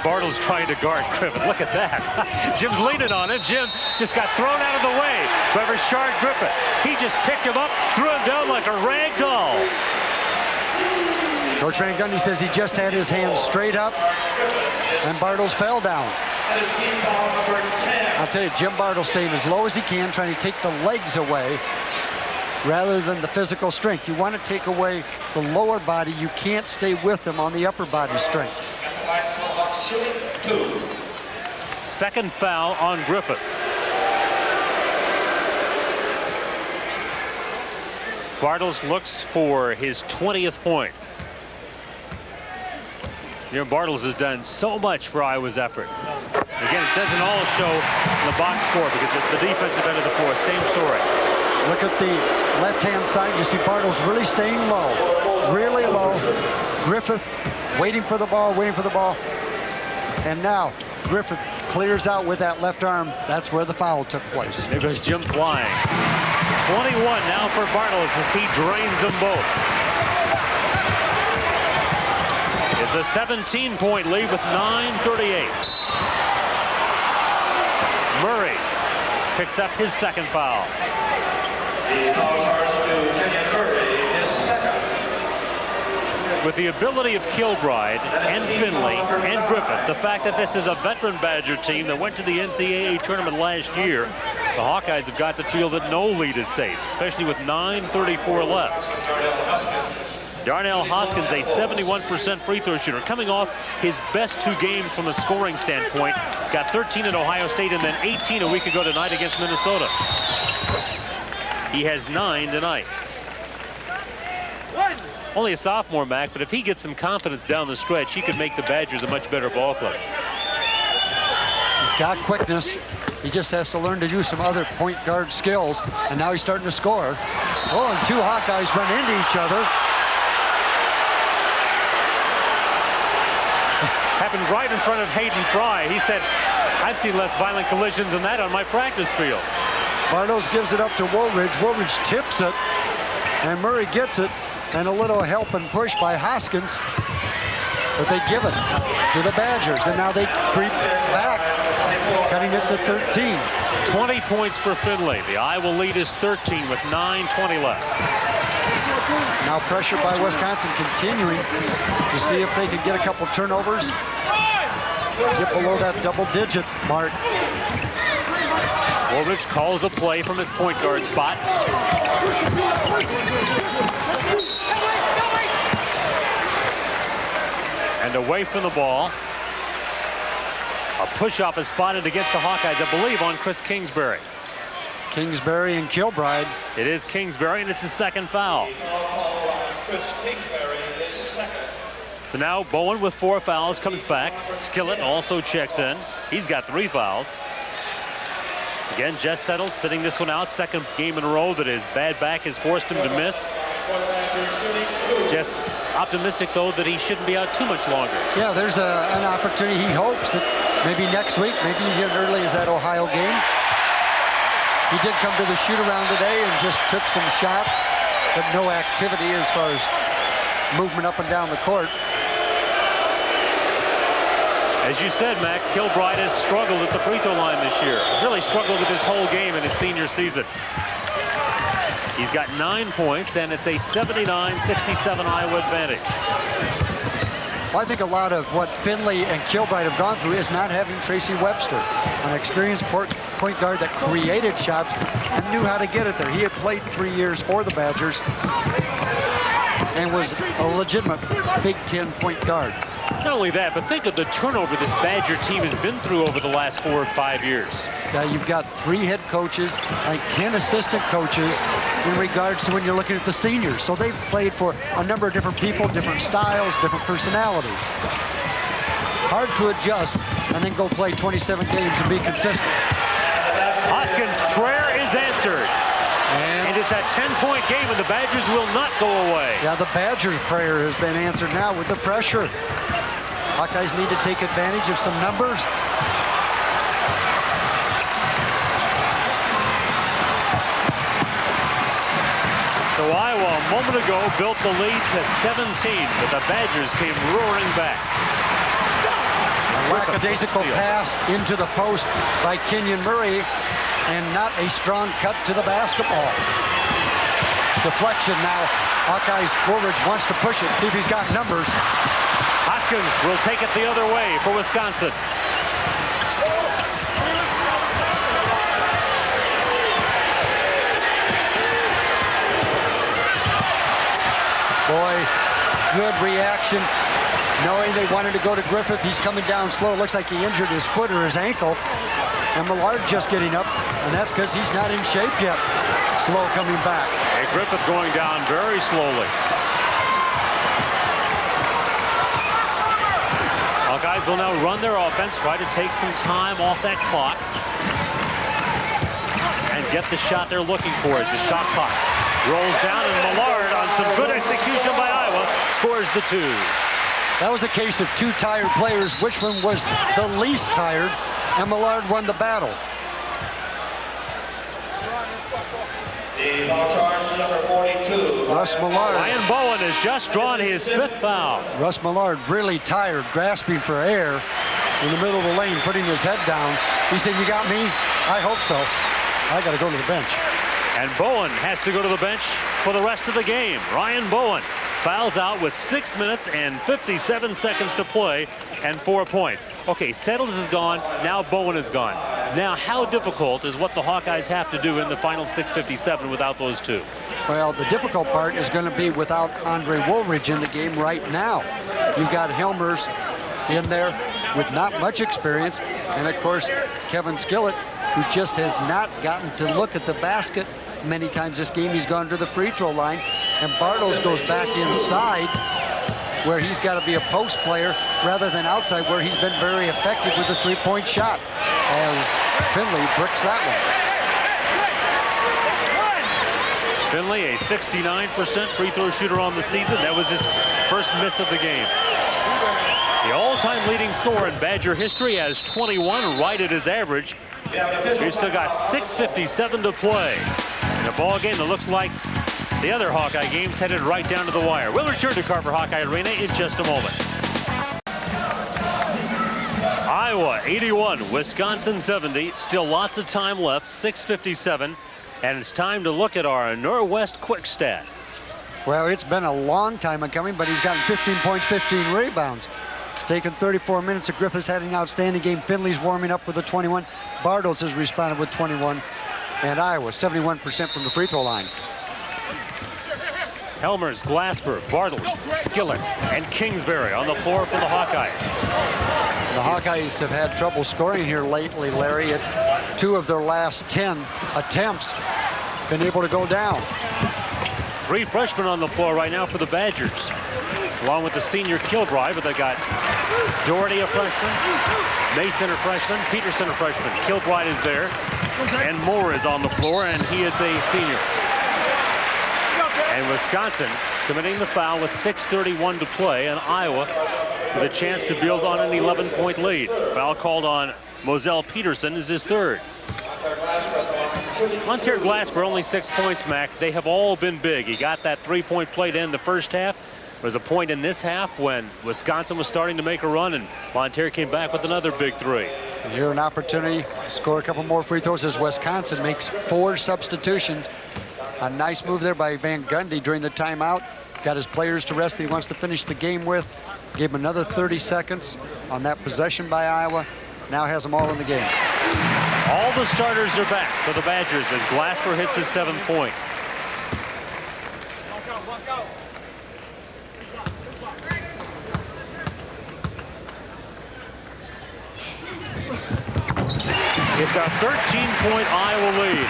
Bartels trying to guard Griffith. Look at that. Jim's leaning on him. Jim just got thrown out of the way by Rashard Griffith. He just picked him up, threw him down like a rag doll. Coach Van Gundy says he just had his hands straight up, and Bartels fell down. I'll tell you, Jim Bartels staying as low as he can, trying to take the legs away rather than the physical strength. You want to take away the lower body. You can't stay with them on the upper body strength. 2nd foul on Griffith. Bartels looks for his 20th point. You know, Bartels has done so much for Iowa's effort. Again, it doesn't all show in the box score because the defensive end of the floor, same story. Look at the left-hand side. You see Bartels really staying low, really low. Griffith waiting for the ball, waiting for the ball. And now Griffith clears out with that left arm. That's where the foul took place. There goes Jim flying. 21 now for Bartels as he drains them both. It's a 17-point lead with 9:38. Murray picks up his second foul. The foul charge to Kenyon Murray is second. With the ability of Kilbride and Finley and Griffith, the fact that this is a veteran Badger team that went to the NCAA tournament last year, the Hawkeyes have got to feel that no lead is safe, especially with 9:34 left. Darnell Hoskins, a 71% free throw shooter, coming off his best 2 games from a scoring standpoint. Got 13 at Ohio State and then 18 a week ago tonight against Minnesota. He has 9 tonight. Only a sophomore, Mac, but if he gets some confidence down the stretch, he could make the Badgers a much better ball club. He's got quickness. He just has to learn to do some other point guard skills, and now he's starting to score. Oh, and 2 Hawkeyes run into each other. Happened right in front of Hayden Fry. He said, I've seen less violent collisions than that on my practice field. Bartels gives it up to Woolridge. Woolridge tips it, and Murray gets it, and a little help and push by Hoskins. But they give it to the Badgers, and now they creep back, cutting it to 13. 20 points for Finley. The Iowa lead is 13 with 9:20 left. Now pressure by Wisconsin continuing to see if they can get a couple turnovers. Get below that double-digit mark. Woolridge calls a play from his point guard spot. And away from the ball. A push-off is spotted against the Hawkeyes, I believe, on Chris Kingsbury. Kingsbury and Kilbride. It is Kingsbury, and it's his second foul. Chris Kingsbury is second. So now Bowen with 4 fouls comes back. Skillett also checks in. He's got 3 fouls. Again, Jess Settles sitting this one out. Second game in a row that his bad back has forced him to miss. Jess optimistic, though, that he shouldn't be out too much longer. Yeah, there's an opportunity. He hopes that maybe next week, maybe he's in early as that Ohio game. He did come to the shoot-around today and just took some shots, but no activity as far as movement up and down the court. As you said, Mac, Kilbride has struggled at the free throw line this year. Really struggled with his whole game in his senior season. He's got 9 points, and it's a 79-67 Iowa advantage. Well, I think a lot of what Finley and Kilbride have gone through is not having Tracy Webster, an experienced point guard that created shots and knew how to get it there. He had played 3 years for the Badgers and was a legitimate Big Ten point guard. Not only that, but think of the turnover this Badger team has been through over the last 4 or 5 years. You've got 3 head coaches, like 10 assistant coaches in regards to when you're looking at the seniors. So they've played for a number of different people, different styles, different personalities. Hard to adjust and then go play 27 games and be consistent. Hoskins' prayer is answered. And it's a 10-point game, and the Badgers will not go away. Yeah, the Badgers' prayer has been answered now with the pressure. Hawkeyes need to take advantage of some numbers. So Iowa, a moment ago, built the lead to 17, but the Badgers came roaring back. A lackadaisical pass into the post by Kenyon Murray, and not a strong cut to the basketball. Deflection now. Hawkeyes, Woolridge wants to push it, see if he's got numbers. Hoskins will take it the other way for Wisconsin. Boy, good reaction. Knowing they wanted to go to Griffith, he's coming down slow. Looks like he injured his foot or his ankle. And Millard just getting up, and that's because he's not in shape yet. Slow coming back. And Griffith going down very slowly. Hawkeyes will now run their offense, try to take some time off that clock, and get the shot they're looking for as the shot clock rolls down, and Millard, on some good execution by Iowa, scores the 2. That was a case of two tired players. Which one was the least tired? And Millard won the battle. The foul charge to number 42. Russ Millard. Ryan Bowen has just drawn his 5th foul. Russ Millard really tired, grasping for air in the middle of the lane, putting his head down. He said, "You got me? I hope so. I got to go to the bench." And Bowen has to go to the bench for the rest of the game. Ryan Bowen fouls out with 6 minutes and 57 seconds to play and 4 points. Okay, Settles is gone. Now Bowen is gone. Now, how difficult is what the Hawkeyes have to do in the final 6:57 without those two? Well, the difficult part is going to be without Andre Woolridge in the game right now. You've got Helmers in there with not much experience, and of course Kevin Skillett, who just has not gotten to look at the basket many times this game. He's gone to the free throw line, and Bartels goes back inside where he's got to be a post player rather than outside, where he's been very effective with the three-point shot, as Finley bricks that one. Finley, a 69% free throw shooter on the season. That was his first miss of the game. The all-time leading scorer in Badger history has 21, right at his average. We've still got 6:57 to play in a ball game that looks like the other Hawkeye games headed right down to the wire. We'll return to Carver-Hawkeye Arena in just a moment. Iowa 81, Wisconsin 70. Still lots of time left, 6:57. And it's time to look at our Norwest quick stat. Well, it's been a long time in coming, but he's gotten 15 points, 15 rebounds. It's taken 34 minutes. Griffith's had an outstanding game. Finley's warming up with a 21. Bartels has responded with 21. And Iowa, 71% from the free throw line. Helmers, Glasper, Bartels, Skillett, and Kingsbury on the floor for the Hawkeyes. The Hawkeyes have had trouble scoring here lately, Larry. It's 2 of their last 10 attempts been able to go down. 3 freshmen on the floor right now for the Badgers, along with the senior Kilbride, but they got Doherty, a freshman, Mason, a freshman, Peterson, a freshman. Kilbride is there, and Moore is on the floor, and he is a senior. And Wisconsin committing the foul with 6:31 to play, and Iowa with a chance to build on an 11-point lead. Foul called on Moselle Peterson is his 3rd. Monteer Glasper only 6 points, Mac. They have all been big. He got that 3-point play to end the first half. There was a point in this half when Wisconsin was starting to make a run, and Monteer came back with another big 3. And here an opportunity to score a couple more free throws as Wisconsin makes 4 substitutions. A nice move there by Van Gundy during the timeout. Got his players to rest that he wants to finish the game with. Gave him another 30 seconds on that possession by Iowa. Now has them all in the game. All the starters are back for the Badgers as Glasper hits his 7th point. It's a 13-point Iowa lead.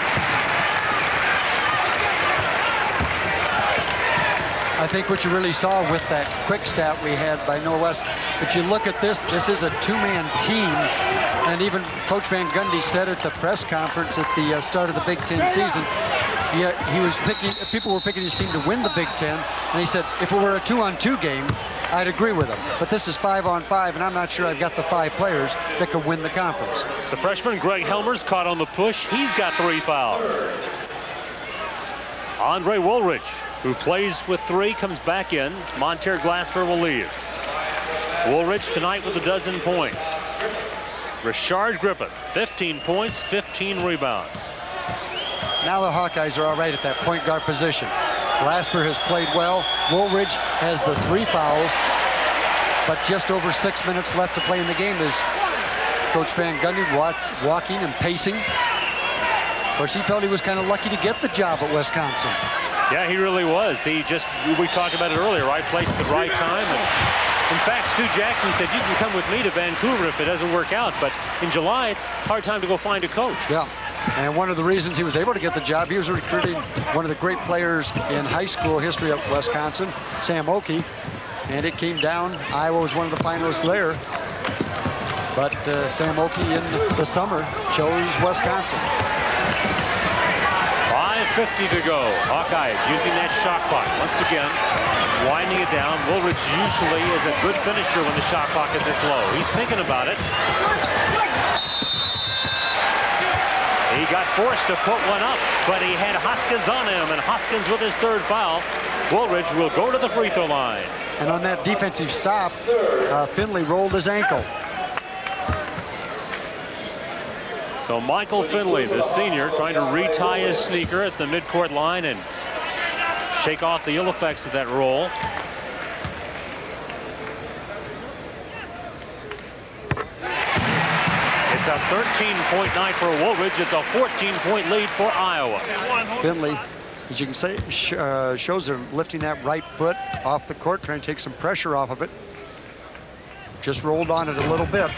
I think what you really saw with that quick stat we had by Norwest, but you look at this is a 2-man team, and even Coach Van Gundy said at the press conference at the start of the Big Ten season, people were picking his team to win the Big Ten, and he said, if it were a 2-on-2 game, I'd agree with him. But this is 5-on-5, and I'm not sure I've got the 5 players that could win the conference. The freshman Greg Helmers caught on the push. He's got 3 fouls. Andre Woolridge, who plays with 3, comes back in. Monteer Glasper will leave. Woolridge tonight with a 12 points. Rashard Griffith, 15 points, 15 rebounds. Now the Hawkeyes are all right at that point guard position. Glasper has played well. Woolridge has the 3 fouls, but just over 6 minutes left to play in the game as Coach Van Gundy walking and pacing. Of course, he felt he was kind of lucky to get the job at Wisconsin. Yeah, he really was. We talked about it earlier, right place at the right time. And in fact, Stu Jackson said, you can come with me to Vancouver if it doesn't work out. But in July, it's a hard time to go find a coach. Yeah, and one of the reasons he was able to get the job, he was recruiting one of the great players in high school history at Wisconsin, Sam Oakey. And it came down. Iowa was one of the finalists there. But Sam Oakey in the summer chose Wisconsin. 5:50 to go. Hawkeyes using that shot clock once again. winding it down. Woolridge usually is a good finisher when the shot clock is this low. He's thinking about it. He got forced to put one up, but he had Hoskins on him, and Hoskins with his third foul. Woolridge will go to the free throw line. And on that defensive stop, Finley rolled his ankle. So Michael Finley, the senior, trying to retie his sneaker at the midcourt line and shake off the ill effects of that roll. It's a 13-point night for Woolridge. It's a 14-point lead for Iowa. Finley, as you can say, shows they're lifting that right foot off the court, trying to take some pressure off of it. Just rolled on it a little bit.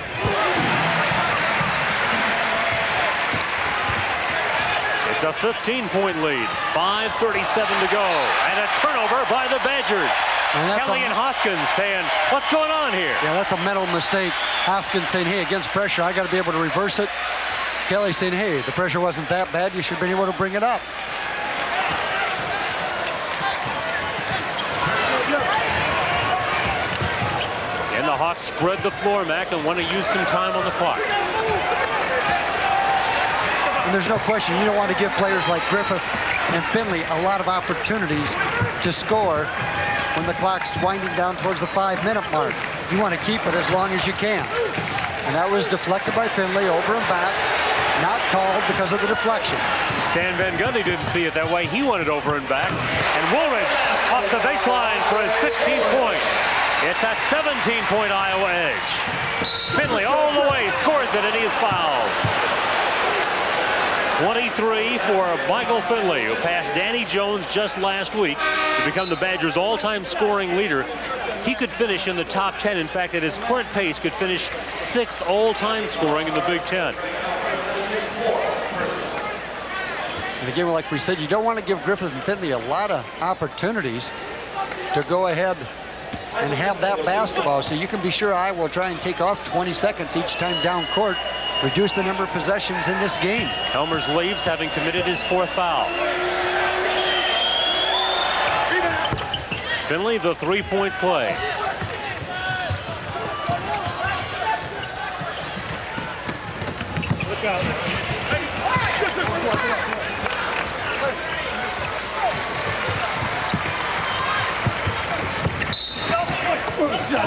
It's a 15-point lead. 5:37 to go. And a turnover by the Badgers. Kelly and Hoskins saying, what's going on here? Yeah, that's a mental mistake. Hoskins saying, hey, against pressure, I got to be able to reverse it. Kelly saying, hey, the pressure wasn't that bad. You should have been able to bring it up. And the Hawks spread the floor, Mac, and want to use some time on the clock. And there's no question, you don't want to give players like Griffith and Finley a lot of opportunities to score when the clock's winding down towards the 5-minute mark. You want to keep it as long as you can. And that was deflected by Finley over and back, not called because of the deflection. Stan Van Gundy didn't see it that way. He wanted over and back. And Woolridge off the baseline for his 16th point. It's a 17-point Iowa edge. Finley all the way, scores it, and he is fouled. 23 for Michael Finley, who passed Danny Jones just last week to become the Badgers' all-time scoring leader. He could finish in the top 10. In fact, at his current pace, could finish 6th all-time scoring in the Big Ten. And again, like we said, you don't want to give Griffith and Finley a lot of opportunities to go ahead and have that basketball, so you can be sure I will try and take off 20 seconds each time down court, reduce the number of possessions in this game. Helmers leaves, having committed his 4th foul. Finley, the 3-point play. Look out.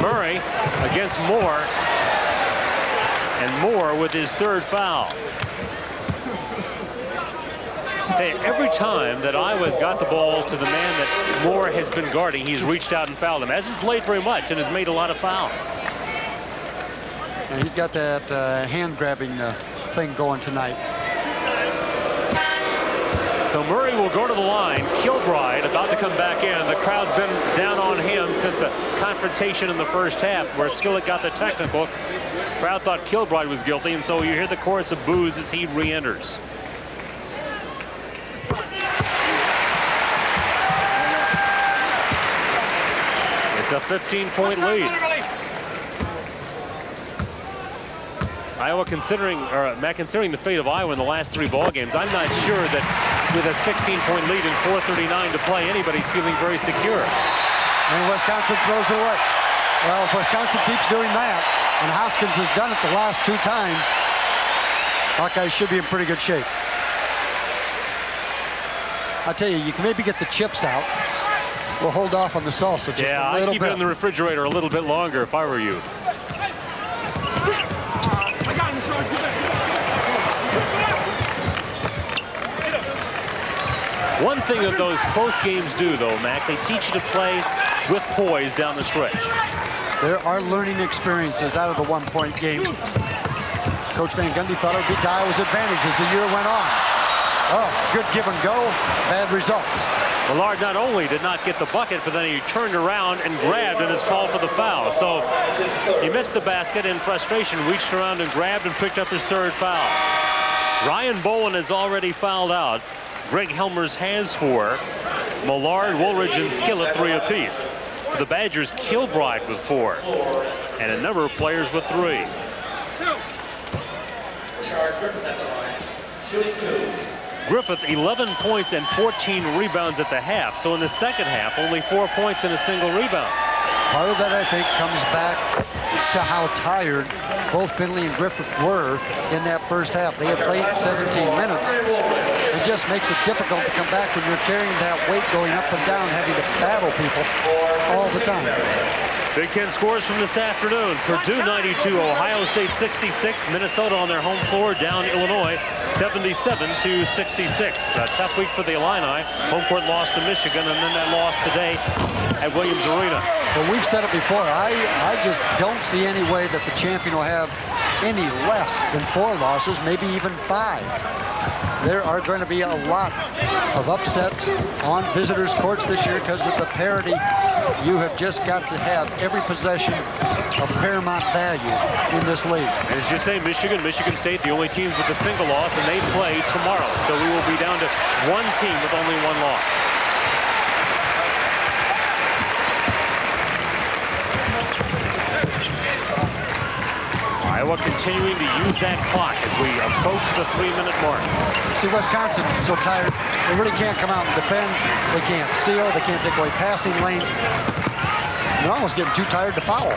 Murray against Moore, and Moore with his 3rd foul. Hey, every time that Iowa's got the ball to the man that Moore has been guarding, he's reached out and fouled him. Hasn't played very much and has made a lot of fouls. And he's got that hand-grabbing thing going tonight. So Murray will go to the line. Kilbride about to come back in. The crowd's been down on him since a confrontation in the first half where Skillett got the technical. The crowd thought Kilbride was guilty, and so you hear the chorus of boos as he re-enters. It's a 15-point lead. Iowa considering the fate of Iowa in the last 3 ball games, I'm not sure that with a 16-point lead and 4:39 to play, anybody's feeling very secure. And Wisconsin throws it away. Well, if Wisconsin keeps doing that, and Hoskins has done it the last 2 times, Hawkeyes should be in pretty good shape. I'll tell you, you can maybe get the chips out. We'll hold off on the salsa just a little bit. Yeah, I'd keep it in the refrigerator a little bit longer if I were you. One thing that those close games do, though, Mac, they teach you to play with poise down the stretch. There are learning experiences out of the 1-point games. Coach Van Gundy thought it would be to Iowa's advantage as the year went on. Oh, good give and go, bad results. Millard not only did not get the bucket, but then he turned around and grabbed and is called for the foul. So he missed the basket in frustration, reached around and grabbed and picked up his 3rd foul. Ryan Bowen has already fouled out. Greg Helmers has 4. Millard, Woolridge, and Skillett 3 apiece. For the Badgers, Kilbride with 4. And a number of players with 3. Rashard Griffith at the line, shooting 2. Griffith 11 points and 14 rebounds at the half. So in the second half, only 4 points and a single rebound. Part of that, I think, comes back to how tired both Finley and Griffith were in that first half. They had played 17 minutes. It just makes it difficult to come back when you're carrying that weight going up and down, having to battle people all the time. Big Ten scores from this afternoon. Purdue 92, Ohio State 66. Minnesota on their home floor down Illinois 77-66. A tough week for the Illini. Home court loss to Michigan, and then that loss today at Williams Arena. Well, we've said it before. I just don't see any way that the champion will have any less than 4 losses, maybe even 5. There are going to be a lot of upsets on visitors' courts this year because of the parity. You have just got to have every possession of paramount value in this league. As you say, Michigan State, the only teams with a single loss, and they play tomorrow. So we will be down to one team with only 1 loss. Iowa continuing to use that clock as we approach the 3-minute mark. See, Wisconsin's so tired. They really can't come out and defend. They can't steal. They can't take away passing lanes. They're almost getting too tired to foul.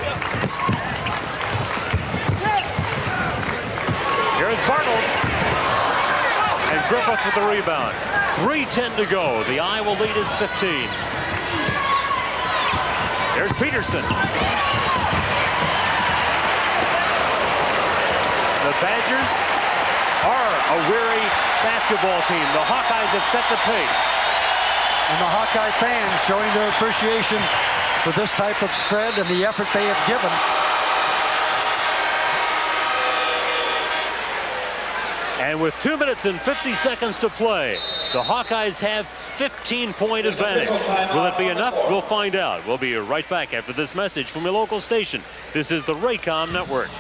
Here's Bartels. And Griffith with the rebound. 3:10 to go. The Iowa lead is 15. There's Peterson. The Badgers are a weary basketball team. The Hawkeyes have set the pace. And the Hawkeye fans showing their appreciation for this type of spread and the effort they have given. And with 2 minutes and 50 seconds to play, the Hawkeyes have 15-point advantage. Will it be enough? We'll find out. We'll be right back after this message from your local station. This is the Raycom Network.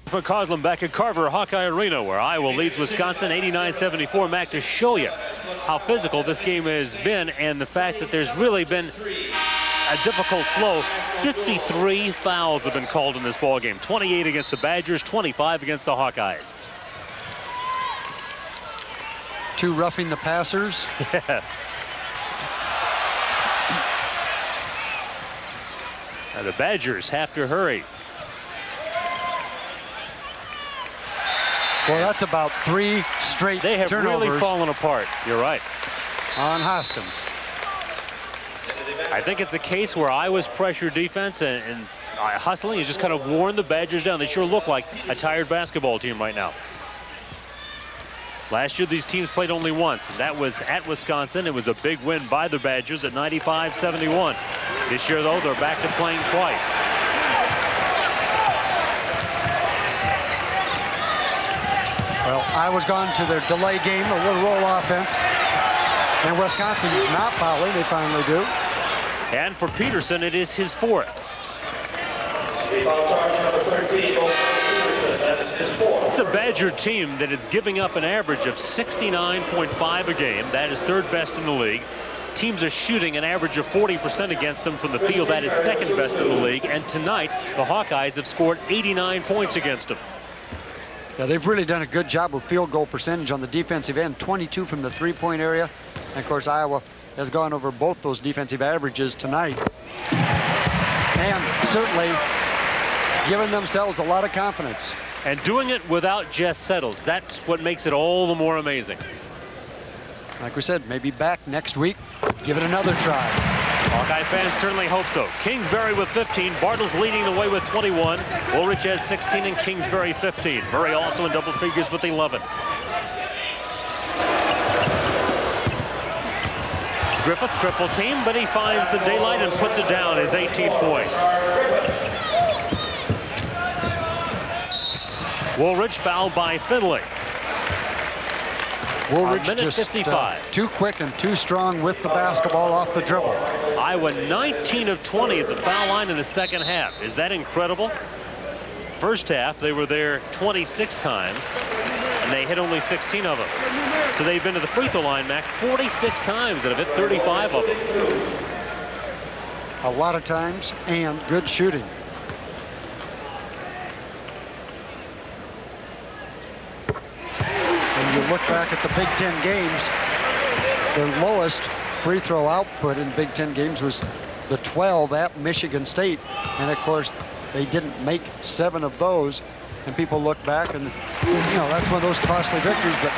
McCausland back at Carver-Hawkeye Arena, where Iowa leads Wisconsin 89-74. Mac, to show you how physical this game has been and the fact that there's really been a difficult flow. 53 fouls have been called in this ball game. 28 against the Badgers, 25 against the Hawkeyes. 2 roughing the passers. Now the Badgers have to hurry. Well, that's about 3 straight They have turnovers really fallen apart. You're right. on Hoskins. I think it's a case where Iowa's pressure defense and hustling has just kind of worn the Badgers down. They sure look like a tired basketball team right now. Last year, these teams played only once, and that was at Wisconsin. It was a big win by the Badgers at 95-71. This year, though, they're back to playing twice. Well, Iowa's gone to their delay game, a little roll offense. And Wisconsin's not fouling. They finally do. And for Peterson, it is his 4th. Foul charge number 13, Peterson. That is his 4th. It's a Badger team that is giving up an average of 69.5 a game. That is 3rd best in the league. Teams are shooting an average of 40% against them from the field. That is 2nd best in the league. And tonight, the Hawkeyes have scored 89 points against them. Yeah, they've really done a good job with field goal percentage on the defensive end. 22 from the 3-point area. And of course, Iowa has gone over both those defensive averages tonight. And certainly given themselves a lot of confidence. And doing it without Jess Settles. That's what makes it all the more amazing. Like we said, maybe back next week. Give it another try. Hawkeye fans certainly hope so. Kingsbury with 15. Bartels leading the way with 21. Woolridge has 16 and Kingsbury 15. Murray also in double figures with 11. Griffith triple team, but he finds some daylight and puts it down, his 18th point. Woolridge fouled by Finley. Woolridge minute just 55. Too quick and too strong with the basketball off the dribble. Iowa 19 of 20 at the foul line in the second half. Is that incredible? First half, they were there 26 times, and they hit only 16 of them. So they've been to the free throw line, Mac, 46 times and have hit 35 of them. A lot of times, and good shooting. look back at the Big Ten games, their lowest free throw output in Big Ten games was the 12 at Michigan State. And of course, they didn't make 7 of those. And people look back and, you know, that's one of those costly victories, but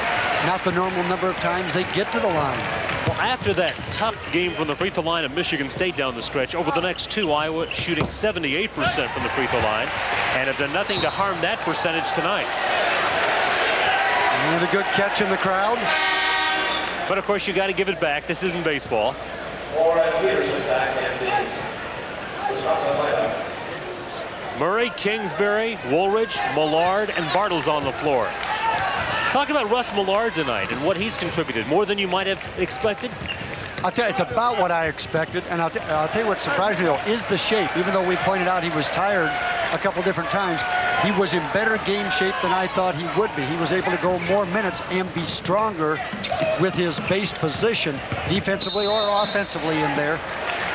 not the normal number of times they get to the line. Well, after that tough game from the free throw line of Michigan State down the stretch, over the next 2, Iowa shooting 78% from the free throw line and have done nothing to harm that percentage tonight. And a good catch in the crowd. But of course, you got to give it back. This isn't baseball. Peterson back in the Wisconsin lineup. Murray, Kingsbury, Woolridge, Millard, and Bartels on the floor. Talk about Russ Millard tonight and what he's contributed. More than you might have expected? I'll tell you, it's about what I expected. And I'll tell you what surprised me, though, is the shape. Even though we pointed out he was tired a couple different times, he was in better game shape than I thought he would be. He was able to go more minutes and be stronger with his base position, defensively or offensively in there.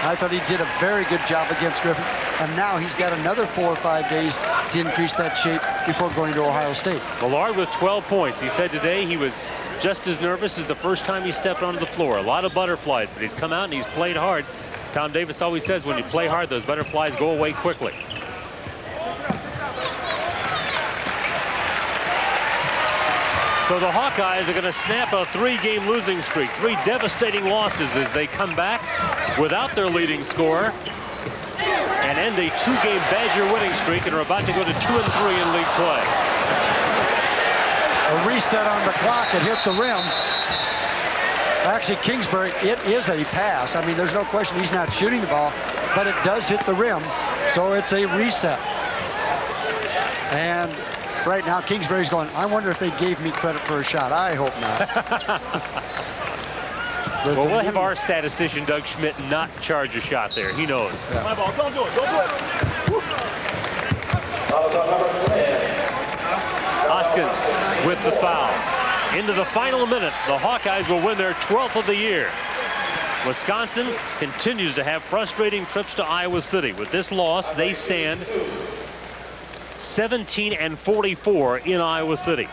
I thought he did a very good job against Griffith, and now he's got another 4 or 5 days to increase that shape before going to Ohio State. Millard with 12 points. He said today he was just as nervous as the first time he stepped onto the floor. A lot of butterflies, but he's come out and he's played hard. Tom Davis always says when you play hard, those butterflies go away quickly. So the Hawkeyes are going to snap a 3-game losing streak, 3 devastating losses as they come back without their leading scorer and end a 2-game Badger winning streak and are about to go to 2-3 in league play. A reset on the clock. It hit the rim. Actually, Kingsbury, it is a pass. I mean, there's no question he's not shooting the ball, but it does hit the rim, so it's a reset. And right now, Kingsbury's going, I wonder if they gave me credit for a shot. I hope not. Well, we'll have our statistician, Doug Schmidt, not charge a shot there. He knows. Yeah. My ball. Don't do it. Don't do it. Hoskins with the foul. Into the final minute, the Hawkeyes will win their 12th of the year. Wisconsin continues to have frustrating trips to Iowa City. With this loss, they stand 17-44 in Iowa City.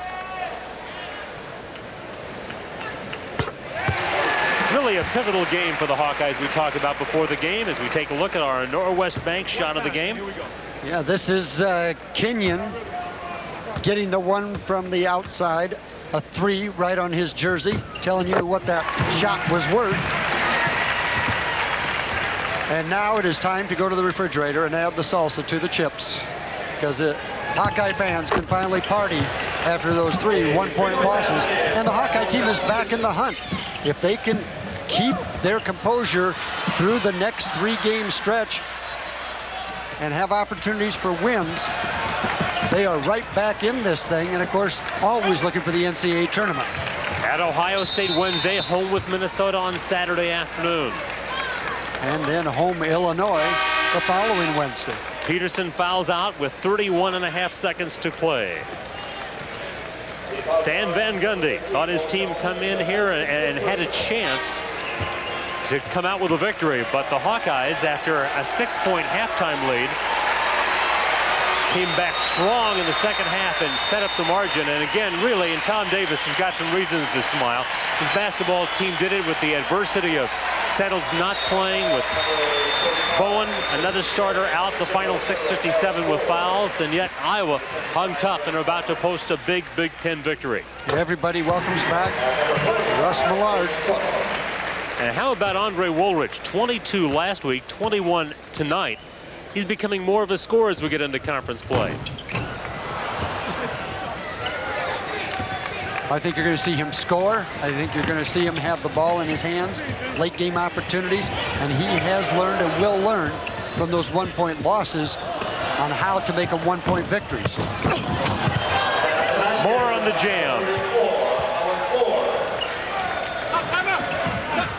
Really a pivotal game for the Hawkeyes we talked about before the game as we take a look at our Norwest Bank shot of the game. Yeah, this is Kenyon getting the one from the outside, a 3 right on his jersey, telling you what that shot was worth. And now it is time to go to the refrigerator and add the salsa to the chips, because Hawkeye fans can finally party after those 3 one-point losses. And the Hawkeye team is back in the hunt. If they can keep their composure through the next 3-game stretch and have opportunities for wins, they are right back in this thing, and of course always looking for the NCAA tournament. At Ohio State Wednesday, home with Minnesota on Saturday afternoon. And then home Illinois the following Wednesday. Peterson fouls out with 31.5 seconds to play. Stan Van Gundy thought his team come in here and had a chance to come out with a victory, but the Hawkeyes, after a 6-point halftime lead, came back strong in the second half and set up the margin. And again, really, and Tom Davis has got some reasons to smile. His basketball team did it with the adversity of Settles not playing, with Bowen, another starter, out the final 6:57 with fouls, and yet Iowa hung tough and are about to post a big Big Ten victory. Everybody welcomes back Russ Millard. And how about Andre Woolridge? 22 last week, 21 tonight. He's becoming more of a scorer as we get into conference play. I think you're going to see him score. I think you're going to see him have the ball in his hands, late game opportunities, and he has learned and will learn from those 1-point losses on how to make them 1-point victories. More on the jam.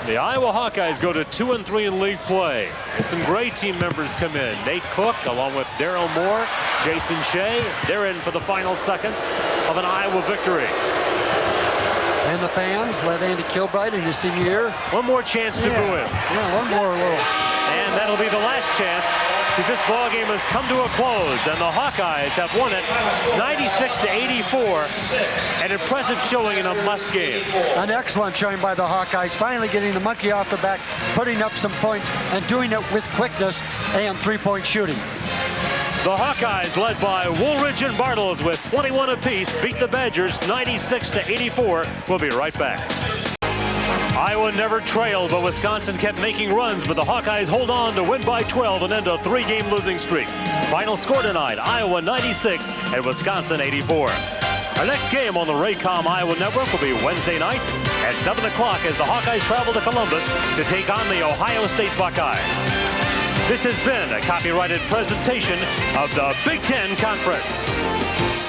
The Iowa Hawkeyes go to 2-3 in league play as some great team members come in. Nate Cook, along with Daryl Moore, Jason Shea, they're in for the final seconds of an Iowa victory. And the fans let Andy Kilbride in his senior year. One more chance to boo him. Yeah, one more little. And that'll be the last chance, because this ball game has come to a close, and the Hawkeyes have won it 96-74 86-84. An impressive showing in a must game. An excellent showing by the Hawkeyes, finally getting the monkey off the back, putting up some points, and doing it with quickness and three-point shooting. The Hawkeyes, led by Woolridge and Bartels with 21 apiece, beat the Badgers 96-84. We'll be right back. Iowa never trailed, but Wisconsin kept making runs, but the Hawkeyes hold on to win by 12 and end a three-game losing streak. Final score tonight, Iowa 96 and Wisconsin 84. Our next game on the Raycom Iowa Network will be Wednesday night at 7 o'clock as the Hawkeyes travel to Columbus to take on the Ohio State Buckeyes. This has been a copyrighted presentation of the Big Ten Conference.